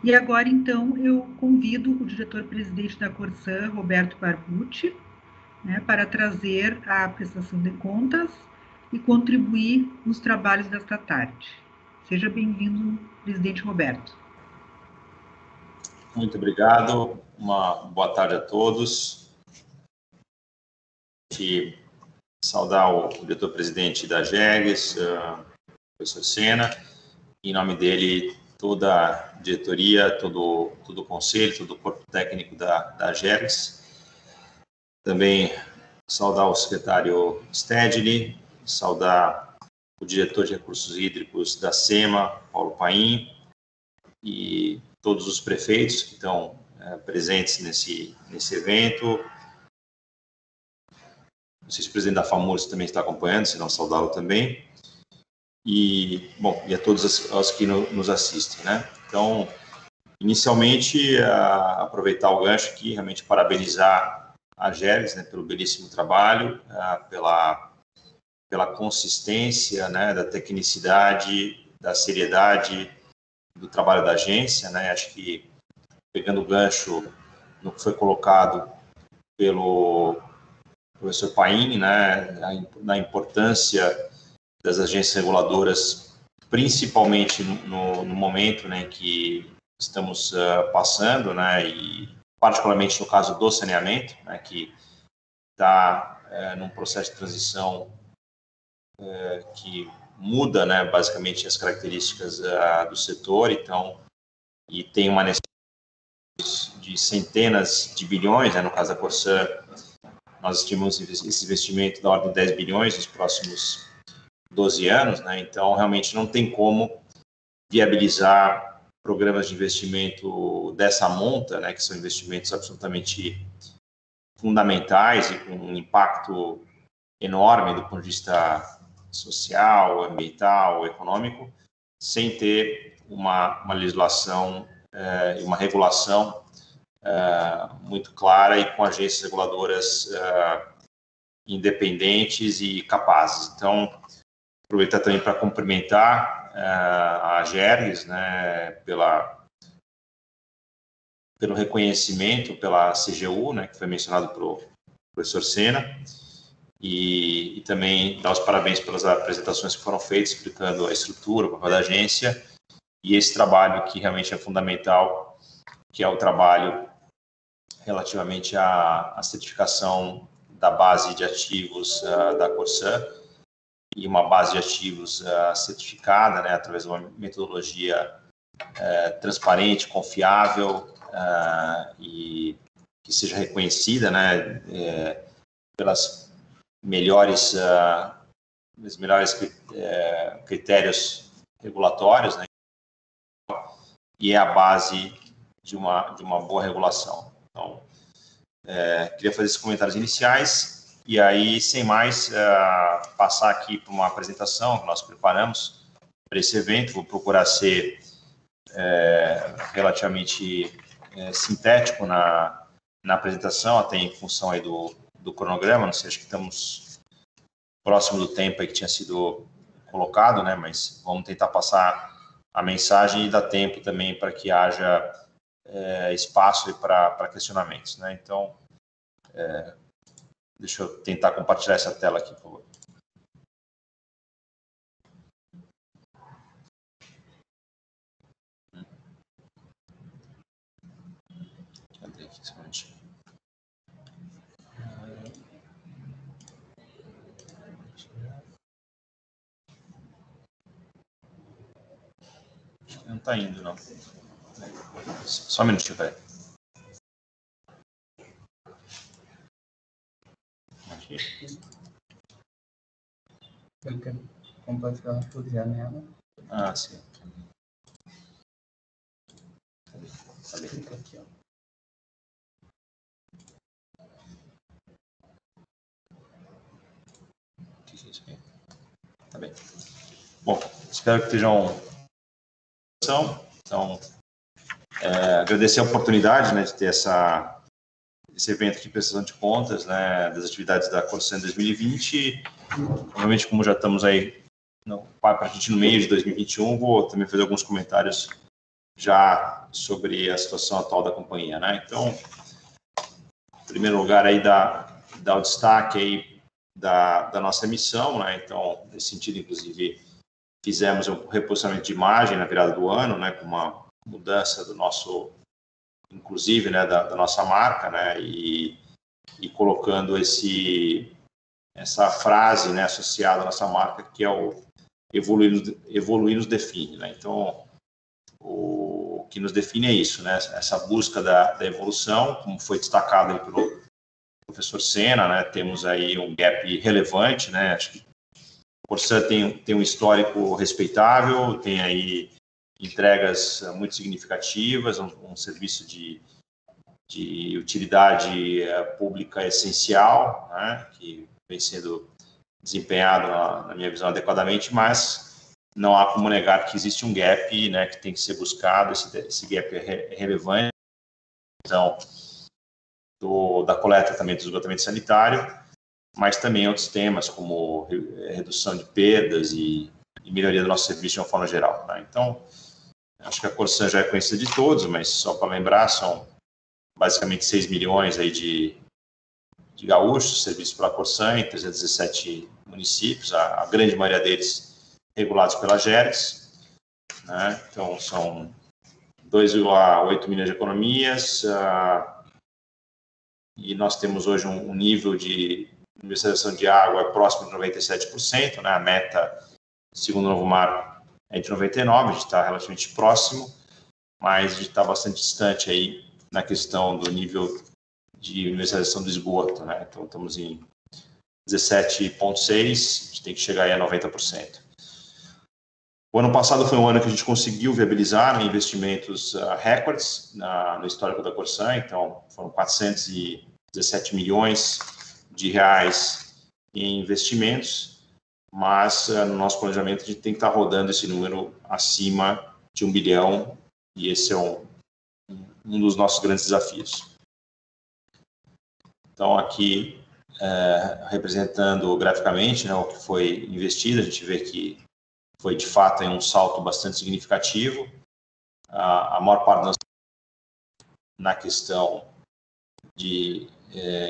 E agora, então, eu convido o diretor-presidente da Corsã, Roberto Barbucci, né, para trazer a prestação de contas e contribuir nos trabalhos desta tarde. Seja bem-vindo, presidente Roberto. Muito obrigado, uma boa tarde a todos. E saudar o diretor-presidente da GERGS, professor Sena, em nome dele, toda a diretoria, todo o conselho, todo o corpo técnico da GERGS. Também saudar o secretário Stedley, saudar o diretor de recursos hídricos da SEMA, Paulo Paim, e todos os prefeitos que estão presentes nesse evento. Não sei se o presidente da FAMURS também está acompanhando, se não, saudá-lo também. E a todos os que nos assistem, né? Então, inicialmente, aproveitar o gancho aqui, realmente parabenizar a GERGS, né, pelo belíssimo trabalho, pela consistência, né, da tecnicidade, da seriedade do trabalho da agência, né? Acho que, pegando o gancho no que foi colocado pelo professor Paim, né, na importância das agências reguladoras, principalmente no momento, né, que estamos passando, né, e particularmente no caso do saneamento, né, que está num processo de transição que muda, né, basicamente as características do setor, então, e tem uma necessidade de centenas de bilhões, né, no caso da Corsã, nós estimamos esse investimento da ordem de 10 bilhões nos próximos 12 anos, né? Então, realmente não tem como viabilizar programas de investimento dessa monta, né? Que são investimentos absolutamente fundamentais e com um impacto enorme do ponto de vista social, ambiental, econômico, sem ter uma legislação e uma regulação muito clara e com agências reguladoras independentes e capazes. Então, aproveitar também para cumprimentar a GERGS, né, pelo reconhecimento pela CGU, né, que foi mencionado pelo professor Sena, e também dar os parabéns pelas apresentações que foram feitas, explicando a estrutura, o papel da agência, e esse trabalho que realmente é fundamental, que é o trabalho relativamente à certificação da base de ativos da Corsã, e uma base de ativos certificada, né, através de uma metodologia transparente, confiável e que seja reconhecida, né, pelas melhores critérios regulatórios, né, e é a base de uma boa regulação. Então, queria fazer esses comentários iniciais e aí, sem mais, passar aqui para uma apresentação que nós preparamos para esse evento. Vou procurar ser relativamente sintético na apresentação, até em função aí do cronograma. Não sei, acho que estamos próximo do tempo aí que tinha sido colocado, né? Mas vamos tentar passar a mensagem e dar tempo também para que haja espaço para questionamentos, né? Então, deixa eu tentar compartilhar essa tela aqui, por favor. Cadê aqui esse momentinho? Acho que não está indo, não. Só um minutinho, peraí. Eu quero compartilhar por janela. Ah, sim. Clica aqui, ó. O que é isso aqui? Tá bem. Bom, espero que estejam. Então, agradecer a oportunidade, né, de ter esse evento de prestação de contas, né, das atividades da Corsan 2020. Provavelmente, como já estamos aí praticamente no meio de 2021, vou também fazer alguns comentários já sobre a situação atual da companhia, né? Então, em primeiro lugar, aí dar o destaque aí da nossa missão, né? Então, nesse sentido, inclusive, fizemos um reposicionamento de imagem na virada do ano, né, com uma mudança do nosso, inclusive, né, da nossa marca, né, e colocando essa frase, né, associada à nossa marca, que é o evoluir nos define, né? Então, o que nos define é isso, né, essa busca da evolução, como foi destacado aí pelo professor Sena, né, temos aí um gap relevante, né, acho que o Corsan tem um histórico respeitável, tem aí entregas muito significativas, um serviço de utilidade pública essencial, né, que vem sendo desempenhado, na minha visão, adequadamente, mas não há como negar que existe um gap, né, que tem que ser buscado, esse gap é relevante, então, da coleta também do esgotamento sanitário, mas também outros temas, como redução de perdas e melhoria do nosso serviço de uma forma geral, né? Então, acho que a Corsan já é conhecida de todos, mas só para lembrar, são basicamente 6 milhões aí de gaúchos serviços pela Corsan em 317 municípios, a grande maioria deles regulados pela GERES, né? Então, são 2,8 milhões de economias, e nós temos hoje um nível de universalização de água próximo de 97%, né? A meta, segundo o novo marco, é de 99%, a gente está relativamente próximo, mas a gente está bastante distante aí na questão do nível de universalização do esgoto, né? Então, estamos em 17,6%, a gente tem que chegar aí a 90%. O ano passado foi um ano que a gente conseguiu viabilizar, né, investimentos recordes no histórico da Corsan, então foram 417 milhões de reais em investimentos, mas no nosso planejamento a gente tem que estar rodando esse número acima de 1 bilhão, e esse é um dos nossos grandes desafios. Então, aqui, representando graficamente, né, o que foi investido, a gente vê que foi, de fato, um salto bastante significativo. A maior parte das na questão de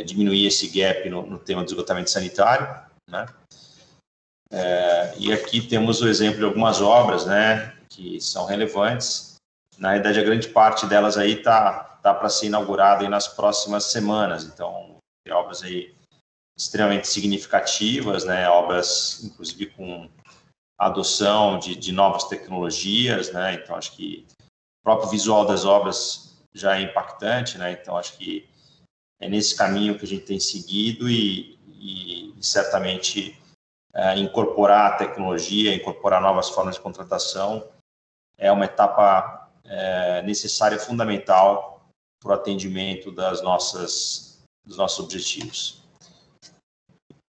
diminuir esse gap no tema do esgotamento sanitário, né? E aqui temos o exemplo de algumas obras, né, que são relevantes. Na realidade, a grande parte delas aí tá para ser inaugurada aí nas próximas semanas. Então, tem obras aí extremamente significativas, né, obras, inclusive, com adoção de novas tecnologias, né? Então, acho que o próprio visual das obras já é impactante, né? Então, acho que é nesse caminho que a gente tem seguido e certamente incorporar a tecnologia, incorporar novas formas de contratação é uma etapa necessária, fundamental para o atendimento dos nossos objetivos.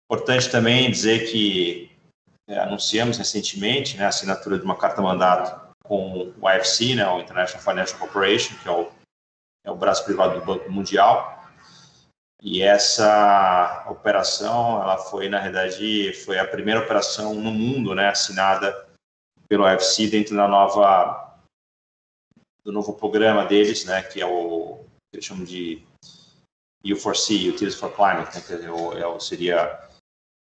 Importante também dizer que anunciamos recentemente, né, a assinatura de uma carta-mandato com o IFC, né, o International Financial Corporation, que é o braço privado do Banco Mundial. E essa operação, ela foi, na realidade, foi a primeira operação no mundo, né, assinada pelo IFC dentro do novo programa deles, né, que é que eles chamam de U4C, Utilities for Climate, né, que seria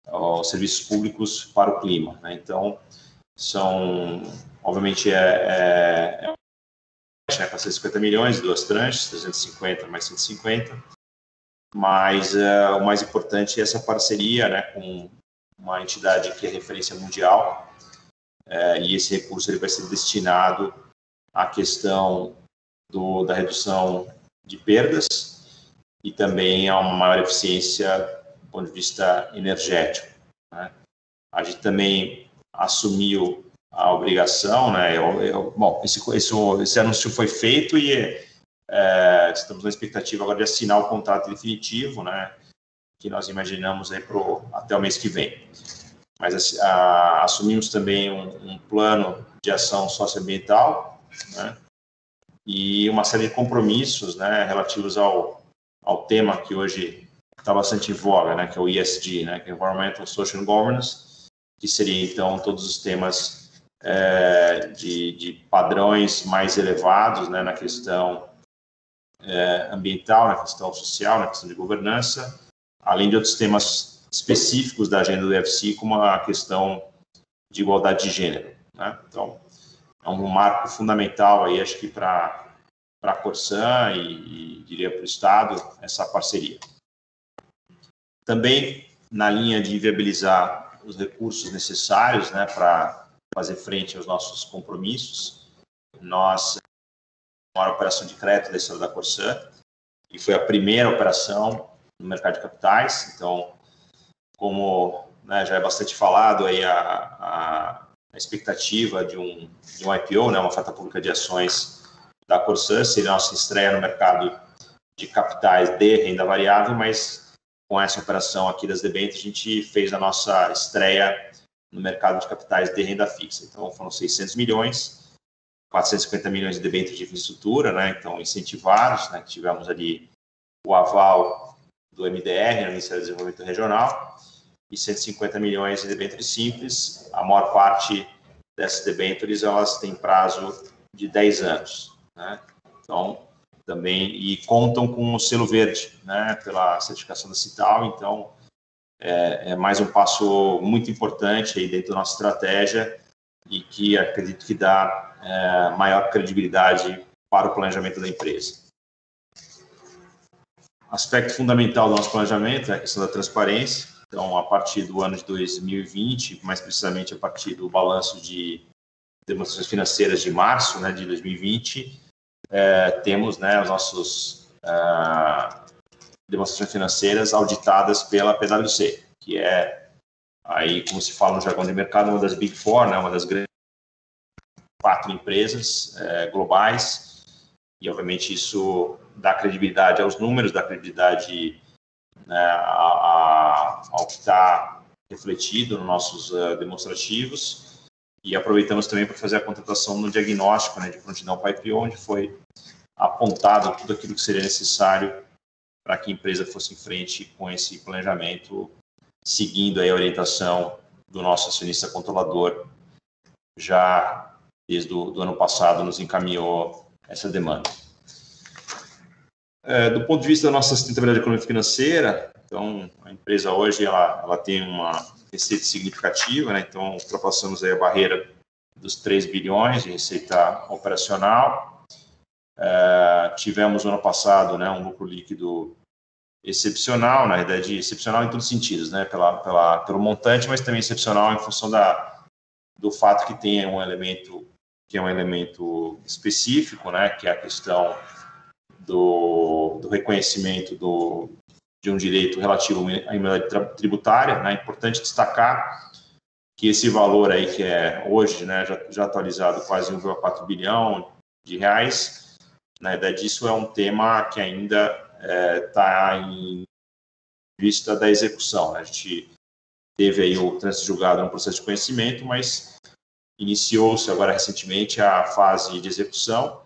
os serviços públicos para o clima, né? Então, obviamente, né, para 150 milhões, 2 tranches, 350 mais 150, mas o mais importante é essa parceria, né, com uma entidade que é referência mundial, e esse recurso ele vai ser destinado à questão da redução de perdas e também a uma maior eficiência do ponto de vista energético, né? A gente também assumiu a obrigação, né? Bom, esse anúncio foi feito e estamos na expectativa agora de assinar o contrato definitivo, né? Que nós imaginamos aí até o mês que vem. Mas assumimos também um plano de ação socioambiental, né? E uma série de compromissos, né, relativos ao tema que hoje está bastante em voga, né, que é o ESG, né, que é Environmental, Social and Governance, que seria, então, todos os temas de padrões mais elevados, né, na questão ambiental, na questão social, na questão de governança, além de outros temas específicos da agenda do EFC, como a questão de igualdade de gênero, né? Então, é um marco fundamental aí, acho que para a Corsan e diria para o Estado, essa parceria. Também na linha de viabilizar os recursos necessários, né, para fazer frente aos nossos compromissos, nós uma operação de crédito da história da Corsan, e foi a primeira operação no mercado de capitais. Então, como, né, já é bastante falado aí a expectativa de um IPO, né, uma oferta pública de ações da Corsan, seria a nossa estreia no mercado de capitais de renda variável, mas com essa operação aqui das debêntures, a gente fez a nossa estreia no mercado de capitais de renda fixa. Então, foram 600 milhões, 450 milhões de debêntures de infraestrutura, né, então incentivados, né, tivemos ali o aval do MDR, no Ministério do Desenvolvimento Regional, e 150 milhões de debêntures simples. A maior parte dessas debêntures, elas têm prazo de 10 anos, né? Então, também, e contam com o selo verde, né, pela certificação da Cital. Então, é mais um passo muito importante aí dentro da nossa estratégia e que acredito que dá maior credibilidade para o planejamento da empresa. Aspecto fundamental do nosso planejamento é a questão da transparência. Então, a partir do ano de 2020, mais precisamente a partir do balanço de demonstrações financeiras de março, né, de 2020, temos, né, as nossas demonstrações financeiras auditadas pela PwC, que é, aí, como se fala no jargão de mercado, uma das Big Four, né, uma das grandes 4 empresas globais, e, obviamente, isso dá credibilidade aos números, dá credibilidade, né, ao que está refletido nos nossos demonstrativos, e aproveitamos também para fazer a contratação no diagnóstico, né, de prontidão para IPO, onde foi apontado tudo aquilo que seria necessário para que a empresa fosse em frente com esse planejamento, seguindo aí a orientação do nosso acionista controlador, já desde o ano passado nos encaminhou essa demanda. Do ponto de vista da nossa sustentabilidade econômica financeira, então, a empresa hoje ela tem uma receita significativa, né? Então, ultrapassamos aí a barreira dos 3 bilhões de receita operacional. Tivemos no ano passado, né, um lucro líquido excepcional, na verdade, excepcional em todos os sentidos, né, pelo montante, mas também excepcional em função do fato que tem um elemento que é um elemento específico, né, que é a questão do reconhecimento de um direito relativo à imunidade tributária, né. É importante destacar que esse valor aí, que é hoje, né, já atualizado quase 1,4 bilhão de reais, na verdade, isso é um tema que ainda está em vista da execução, né? A gente teve aí o trânsito julgado no processo de conhecimento, mas iniciou-se agora recentemente a fase de execução,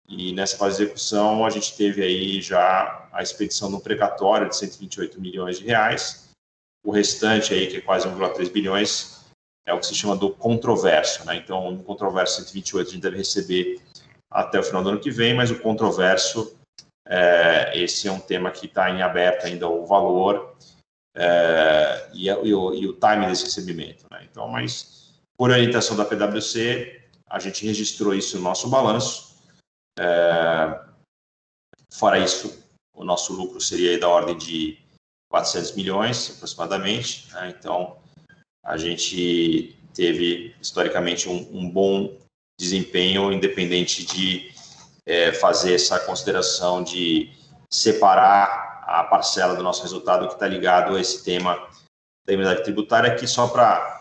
e nessa fase de execução a gente teve aí já a expedição de um precatório de 128 milhões de reais. O restante aí, que é quase 1,3 bilhões, é o que se chama do controverso, né? Então, no controverso 128 a gente deve receber até o final do ano que vem, mas o controverso, esse é um tema que está em aberto ainda, o valor e o timing desse recebimento, né? Então, mas por orientação da PwC, a gente registrou isso no nosso balanço. Fora isso, o nosso lucro seria aí da ordem de 400 milhões, aproximadamente, né? Então, a gente teve, historicamente, um bom desempenho, independente de fazer essa consideração de separar a parcela do nosso resultado que está ligado a esse tema da imunidade tributária, que só para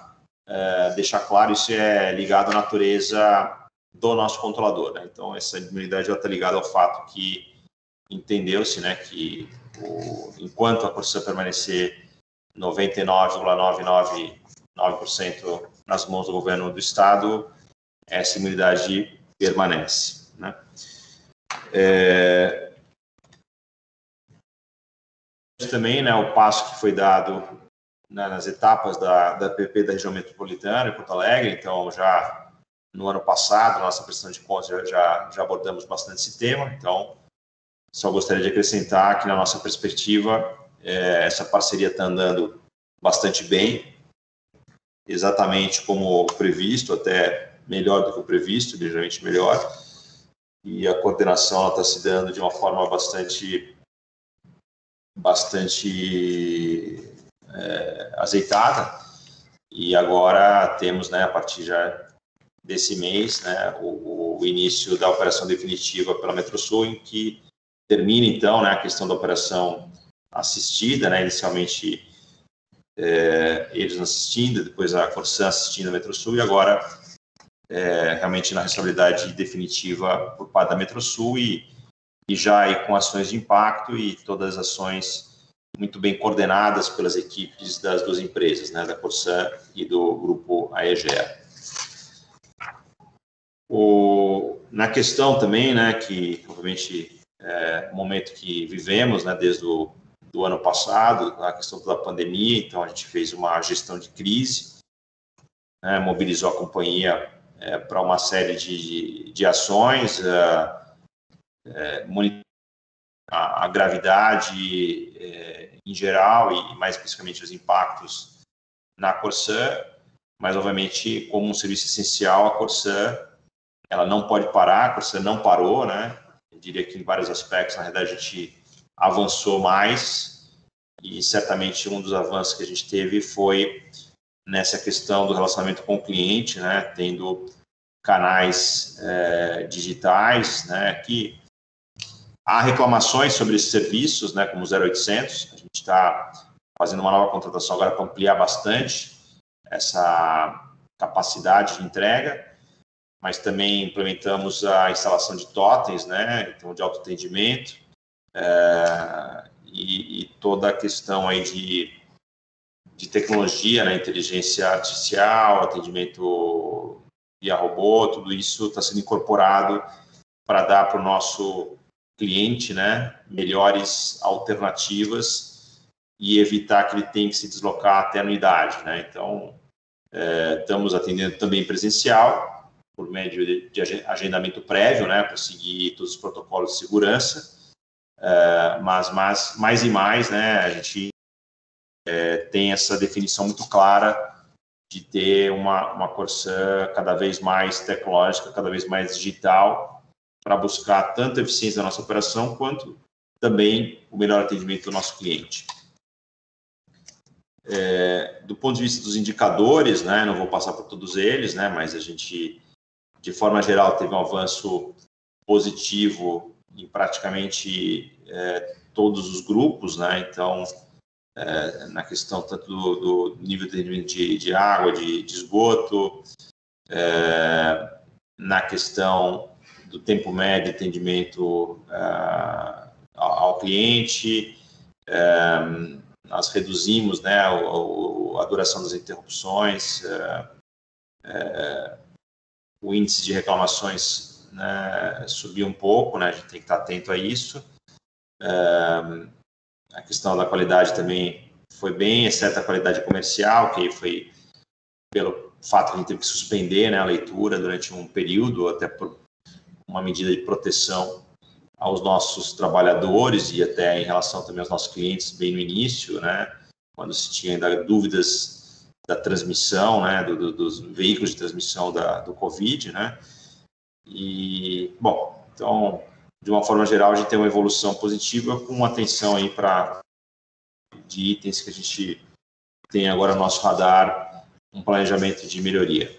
deixar claro, isso é ligado à natureza do nosso controlador, né? Então, essa imunidade está ligada ao fato que entendeu-se, né, que enquanto a Corsã permanecer 99,999% nas mãos do governo do Estado, essa imunidade permanece, né? Também, né, o passo que foi dado, né, nas etapas da PP da região metropolitana, em Porto Alegre. Então, já no ano passado, nossa prestação de contas, já abordamos bastante esse tema. Então, só gostaria de acrescentar que, na nossa perspectiva, essa parceria está andando bastante bem, exatamente como previsto, até melhor do que o previsto, ligeiramente melhor. E a coordenação está se dando de uma forma bastante azeitada. E agora temos, né, a partir já desse mês, né, o início da operação definitiva pela Metrosul, em que termina, então, né, a questão da operação assistida, né, inicialmente eles assistindo, depois a Corsã assistindo a Metrosul, e agora realmente na responsabilidade definitiva por parte da Metrosul, e já aí com ações de impacto e todas as ações muito bem coordenadas pelas equipes das duas empresas, né, da Corsã e do grupo AEGEA. Na questão também, né, que obviamente é o momento que vivemos, né, desde o ano passado, a questão da pandemia. Então a gente fez uma gestão de crise, né, mobilizou a companhia para uma série de ações, monitorar a gravidade em geral e mais especificamente os impactos na Corsã, mas obviamente como um serviço essencial, a Corsã ela não pode parar, a Corsã não parou, né? Eu diria que em vários aspectos, na realidade, a gente avançou mais, e certamente um dos avanços que a gente teve foi nessa questão do relacionamento com o cliente, né? Tendo canais digitais, né? Que há reclamações sobre esses serviços, né? Como o 0800, a gente está fazendo uma nova contratação agora para ampliar bastante essa capacidade de entrega, mas também implementamos a instalação de totens, né, então de autoatendimento, e toda a questão aí de tecnologia, né, inteligência artificial, atendimento via robô, tudo isso está sendo incorporado para dar para o nosso cliente, né, melhores alternativas e evitar que ele tenha que se deslocar até a unidade, né. Então, estamos atendendo também presencial, por meio de agendamento prévio, né, para seguir todos os protocolos de segurança, mas mais e mais, né, a gente tem essa definição muito clara de ter uma Corsã cada vez mais tecnológica, cada vez mais digital, para buscar tanto a eficiência da nossa operação, quanto também o melhor atendimento do nosso cliente. Do ponto de vista dos indicadores, né, não vou passar por todos eles, né, mas a gente, de forma geral, teve um avanço positivo em praticamente todos os grupos, né? Então, na questão tanto do nível de água, de esgoto, na questão do tempo médio de atendimento ao cliente, nós reduzimos, né, a duração das interrupções, o índice de reclamações, né, subiu um pouco, né, a gente tem que estar atento a isso. A questão da qualidade também foi bem, exceto a qualidade comercial, que foi pelo fato que a gente teve que suspender, né, a leitura durante um período, até por uma medida de proteção aos nossos trabalhadores e até em relação também aos nossos clientes bem no início, né, quando se tinha ainda dúvidas da transmissão, né, dos veículos de transmissão do Covid, né, e, bom, então, de uma forma geral, a gente tem uma evolução positiva com atenção aí para de itens que a gente tem agora no nosso radar, um planejamento de melhoria.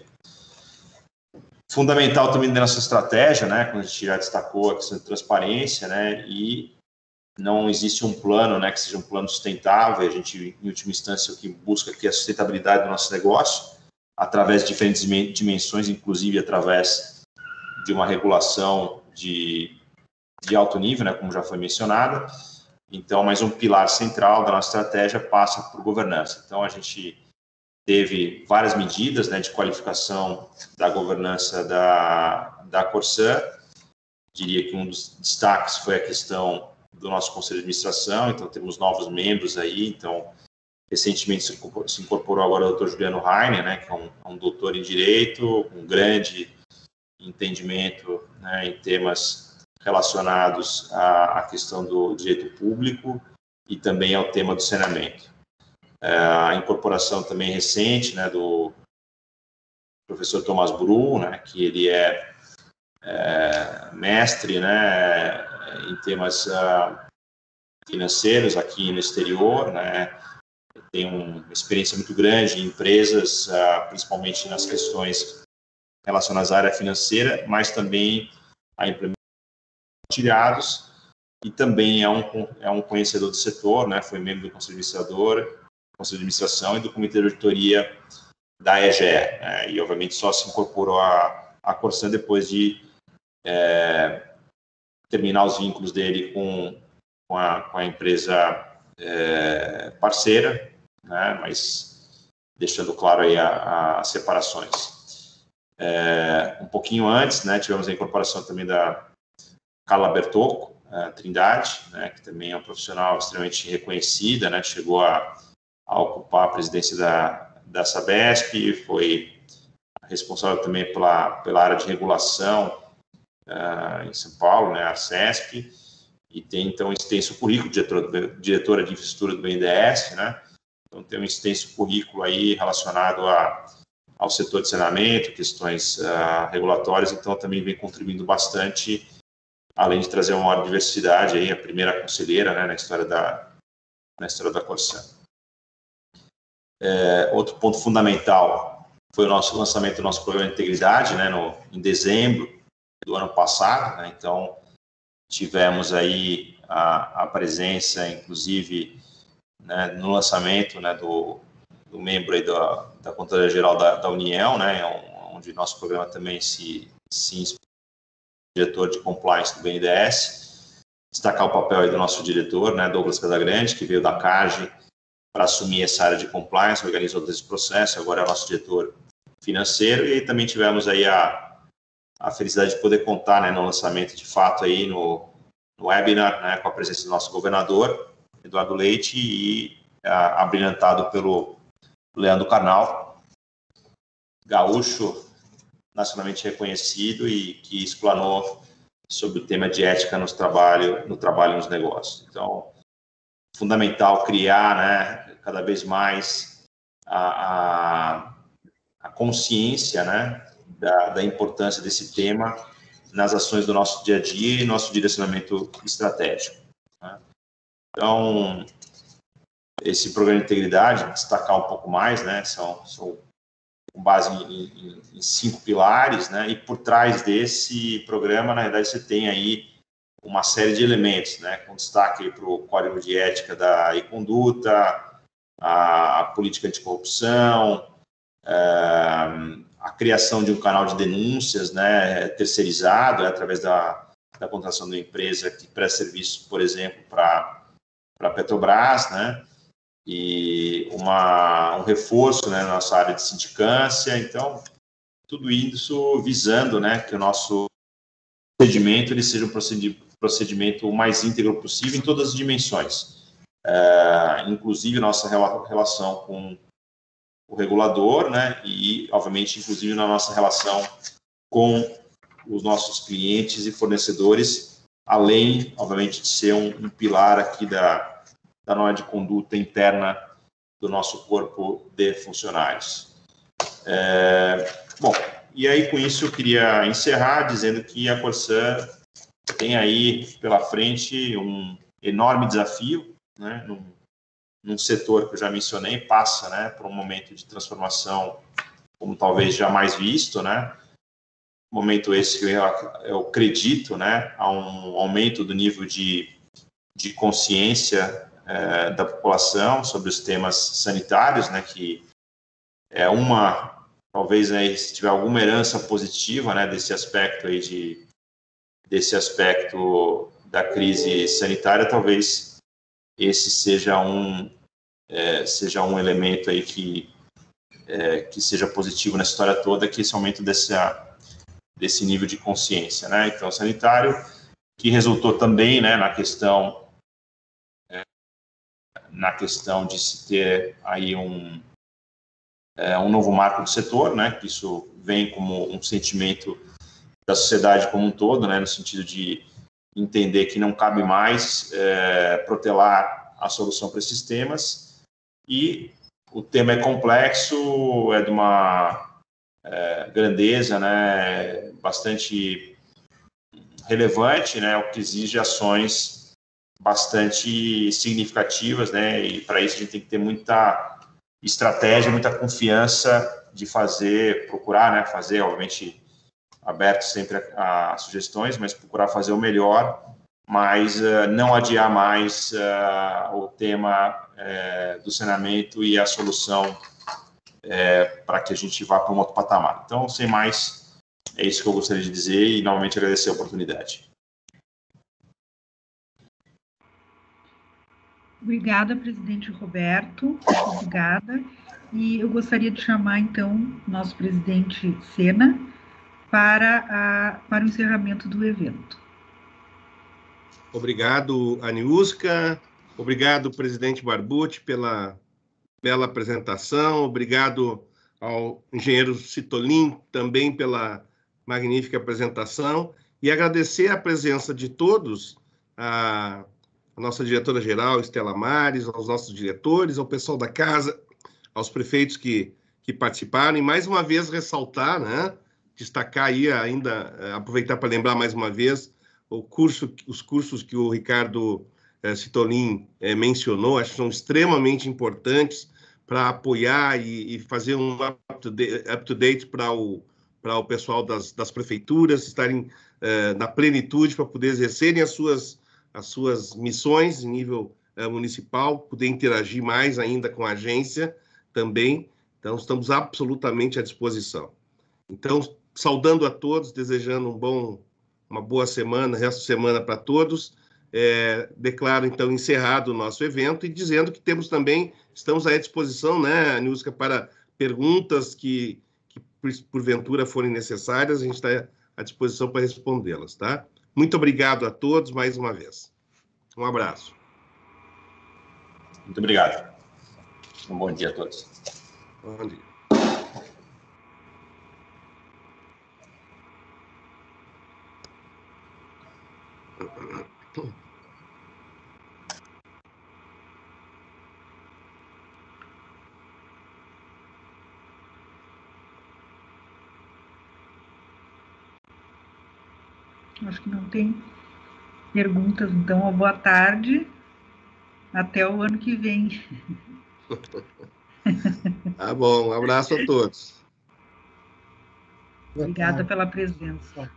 Fundamental também da nossa estratégia, né, como a gente já destacou, a questão de transparência, né, e não existe um plano, né, que seja um plano sustentável. A gente, em última instância, o que busca aqui é a sustentabilidade do nosso negócio, através de diferentes dimensões, inclusive através de uma regulação de alto nível, né, como já foi mencionado. Então, mais um pilar central da nossa estratégia passa por governança. Então, a gente teve várias medidas, né, de qualificação da governança da Corsã. Diria que um dos destaques foi a questão do nosso conselho de administração. Então, temos novos membros aí. Então, recentemente se incorporou agora o Dr. Juliano Rainer, né, que é um doutor em Direito, com grande entendimento, né, em temas relacionados à questão do direito público e também ao tema do saneamento. A incorporação também recente, né, do professor Tomás Bru, né, que ele é mestre, né, em temas financeiros aqui no exterior, né, tem uma experiência muito grande em empresas, principalmente nas questões relacionadas à área financeira, mas também a implementação de partilhados, e também é um conhecedor do setor, né, foi membro do Conselho de Administração e do Comitê de Auditoria da EGE, né, e obviamente só se incorporou à Corsã depois de terminar os vínculos dele com a empresa parceira, né, mas deixando claro aí as separações. Um pouquinho antes, né, tivemos a incorporação também da Carla Bertocco, Trindade, né, que também é uma profissional extremamente reconhecida, né, chegou a ocupar a presidência da Sabesp, foi responsável também pela área de regulação em São Paulo, né, a Arcesp, e tem então um extenso currículo, diretora de infraestrutura do BNDES, né, então tem um extenso currículo aí relacionado ao setor de saneamento, questões regulatórias, então também vem contribuindo bastante, além de trazer uma maior diversidade, aí, a primeira conselheira, né, na história da Corsã. Outro ponto fundamental foi o nosso lançamento do nosso programa de integridade, né, em dezembro do ano passado, né, então tivemos aí a presença, inclusive, né, no lançamento, né, do membro aí da Controladoria Geral da União, né, onde nosso programa também se inspira, diretor de compliance do BNDES, destacar o papel aí do nosso diretor, né, Douglas Casagrande, que veio da CAGE para assumir essa área de compliance, organizou todo esse processo, agora é o nosso diretor financeiro, e aí também tivemos aí a felicidade de poder contar, né, no lançamento de fato aí no webinar, né, com a presença do nosso governador, Eduardo Leite, e abrilhantado pelo Leandro Carnal, gaúcho, nacionalmente reconhecido e que explanou sobre o tema de ética no trabalho e nos negócios. Então, fundamental criar, né, cada vez mais a consciência, né, da importância desse tema nas ações do nosso dia a dia e nosso direcionamento estratégico, né? Então, esse programa de integridade, destacar um pouco mais, né, são com base em 5 pilares, né, e por trás desse programa, na verdade, você tem aí uma série de elementos, né, com destaque para o Código de Ética da e-Conduta, a política anticorrupção, a criação de um canal de denúncias, né, terceirizado, através da contratação de uma empresa que presta serviço, por exemplo, para a Petrobras, né, e um reforço, né, na nossa área de sindicância. Então, tudo isso visando, né, que o nosso procedimento ele seja um procedimento o mais íntegro possível em todas as dimensões, inclusive nossa relação com o regulador, né, e, obviamente, inclusive na nossa relação com os nossos clientes e fornecedores, além, obviamente, de ser um pilar aqui da norma de conduta interna do nosso corpo de funcionários. Bom, e aí com isso eu queria encerrar dizendo que a Corsã tem aí pela frente um enorme desafio, né, num setor que eu já mencionei, passa, né, por um momento de transformação como talvez jamais visto, né, momento esse que eu acredito, né, a um aumento do nível de consciência da população sobre os temas sanitários, né, que é talvez, né, se tiver alguma herança positiva, né, desse aspecto aí desse aspecto da crise sanitária, talvez esse seja um elemento aí que seja positivo na história toda, que esse aumento desse nível de consciência, né? Então, sanitário, que resultou também, né, na questão de se ter aí um novo marco do setor, né? Que isso vem como um sentimento da sociedade como um todo, né? No sentido de entender que não cabe mais protelar a solução para esses temas, e o tema é complexo, é de uma grandeza, né, bastante relevante, né, o que exige ações bastante significativas, né, e para isso a gente tem que ter muita estratégia, muita confiança de procurar, né, fazer, obviamente, aberto sempre a sugestões, mas procurar fazer o melhor, mas não adiar mais o tema do saneamento e a solução para que a gente vá para um outro patamar. Então, sem mais, é isso que eu gostaria de dizer e, novamente, agradecer a oportunidade. Obrigada, presidente Roberto. Obrigada. E eu gostaria de chamar, então, nosso presidente Sena para o encerramento do evento. Obrigado, Aniuska. Obrigado, presidente Barbucci, pela bela apresentação. Obrigado ao engenheiro Citolin também pela magnífica apresentação. E agradecer a presença de todos, a nossa diretora-geral, Estela Mares, aos nossos diretores, ao pessoal da casa, aos prefeitos que participaram. E, mais uma vez, ressaltar, né, destacar aí ainda, aproveitar para lembrar mais uma vez, os cursos que o Ricardo Citolin mencionou, acho que são extremamente importantes para apoiar e fazer um up-to-date para o pessoal das prefeituras estarem na plenitude para poder exercerem as suas missões em nível municipal, poder interagir mais ainda com a agência também. Então, estamos absolutamente à disposição. Então, saudando a todos, desejando uma boa semana, resto de semana para todos. Declaro, então, encerrado o nosso evento e dizendo que estamos à disposição, né, Aniuska, para perguntas que porventura forem necessárias, a gente está à disposição para respondê-las, tá? Muito obrigado a todos mais uma vez. Um abraço. Muito obrigado. Um bom dia a todos. Bom dia. Acho que não tem perguntas, então, boa tarde. Até o ano que vem. Tá bom, um abraço a todos. Obrigada pela presença.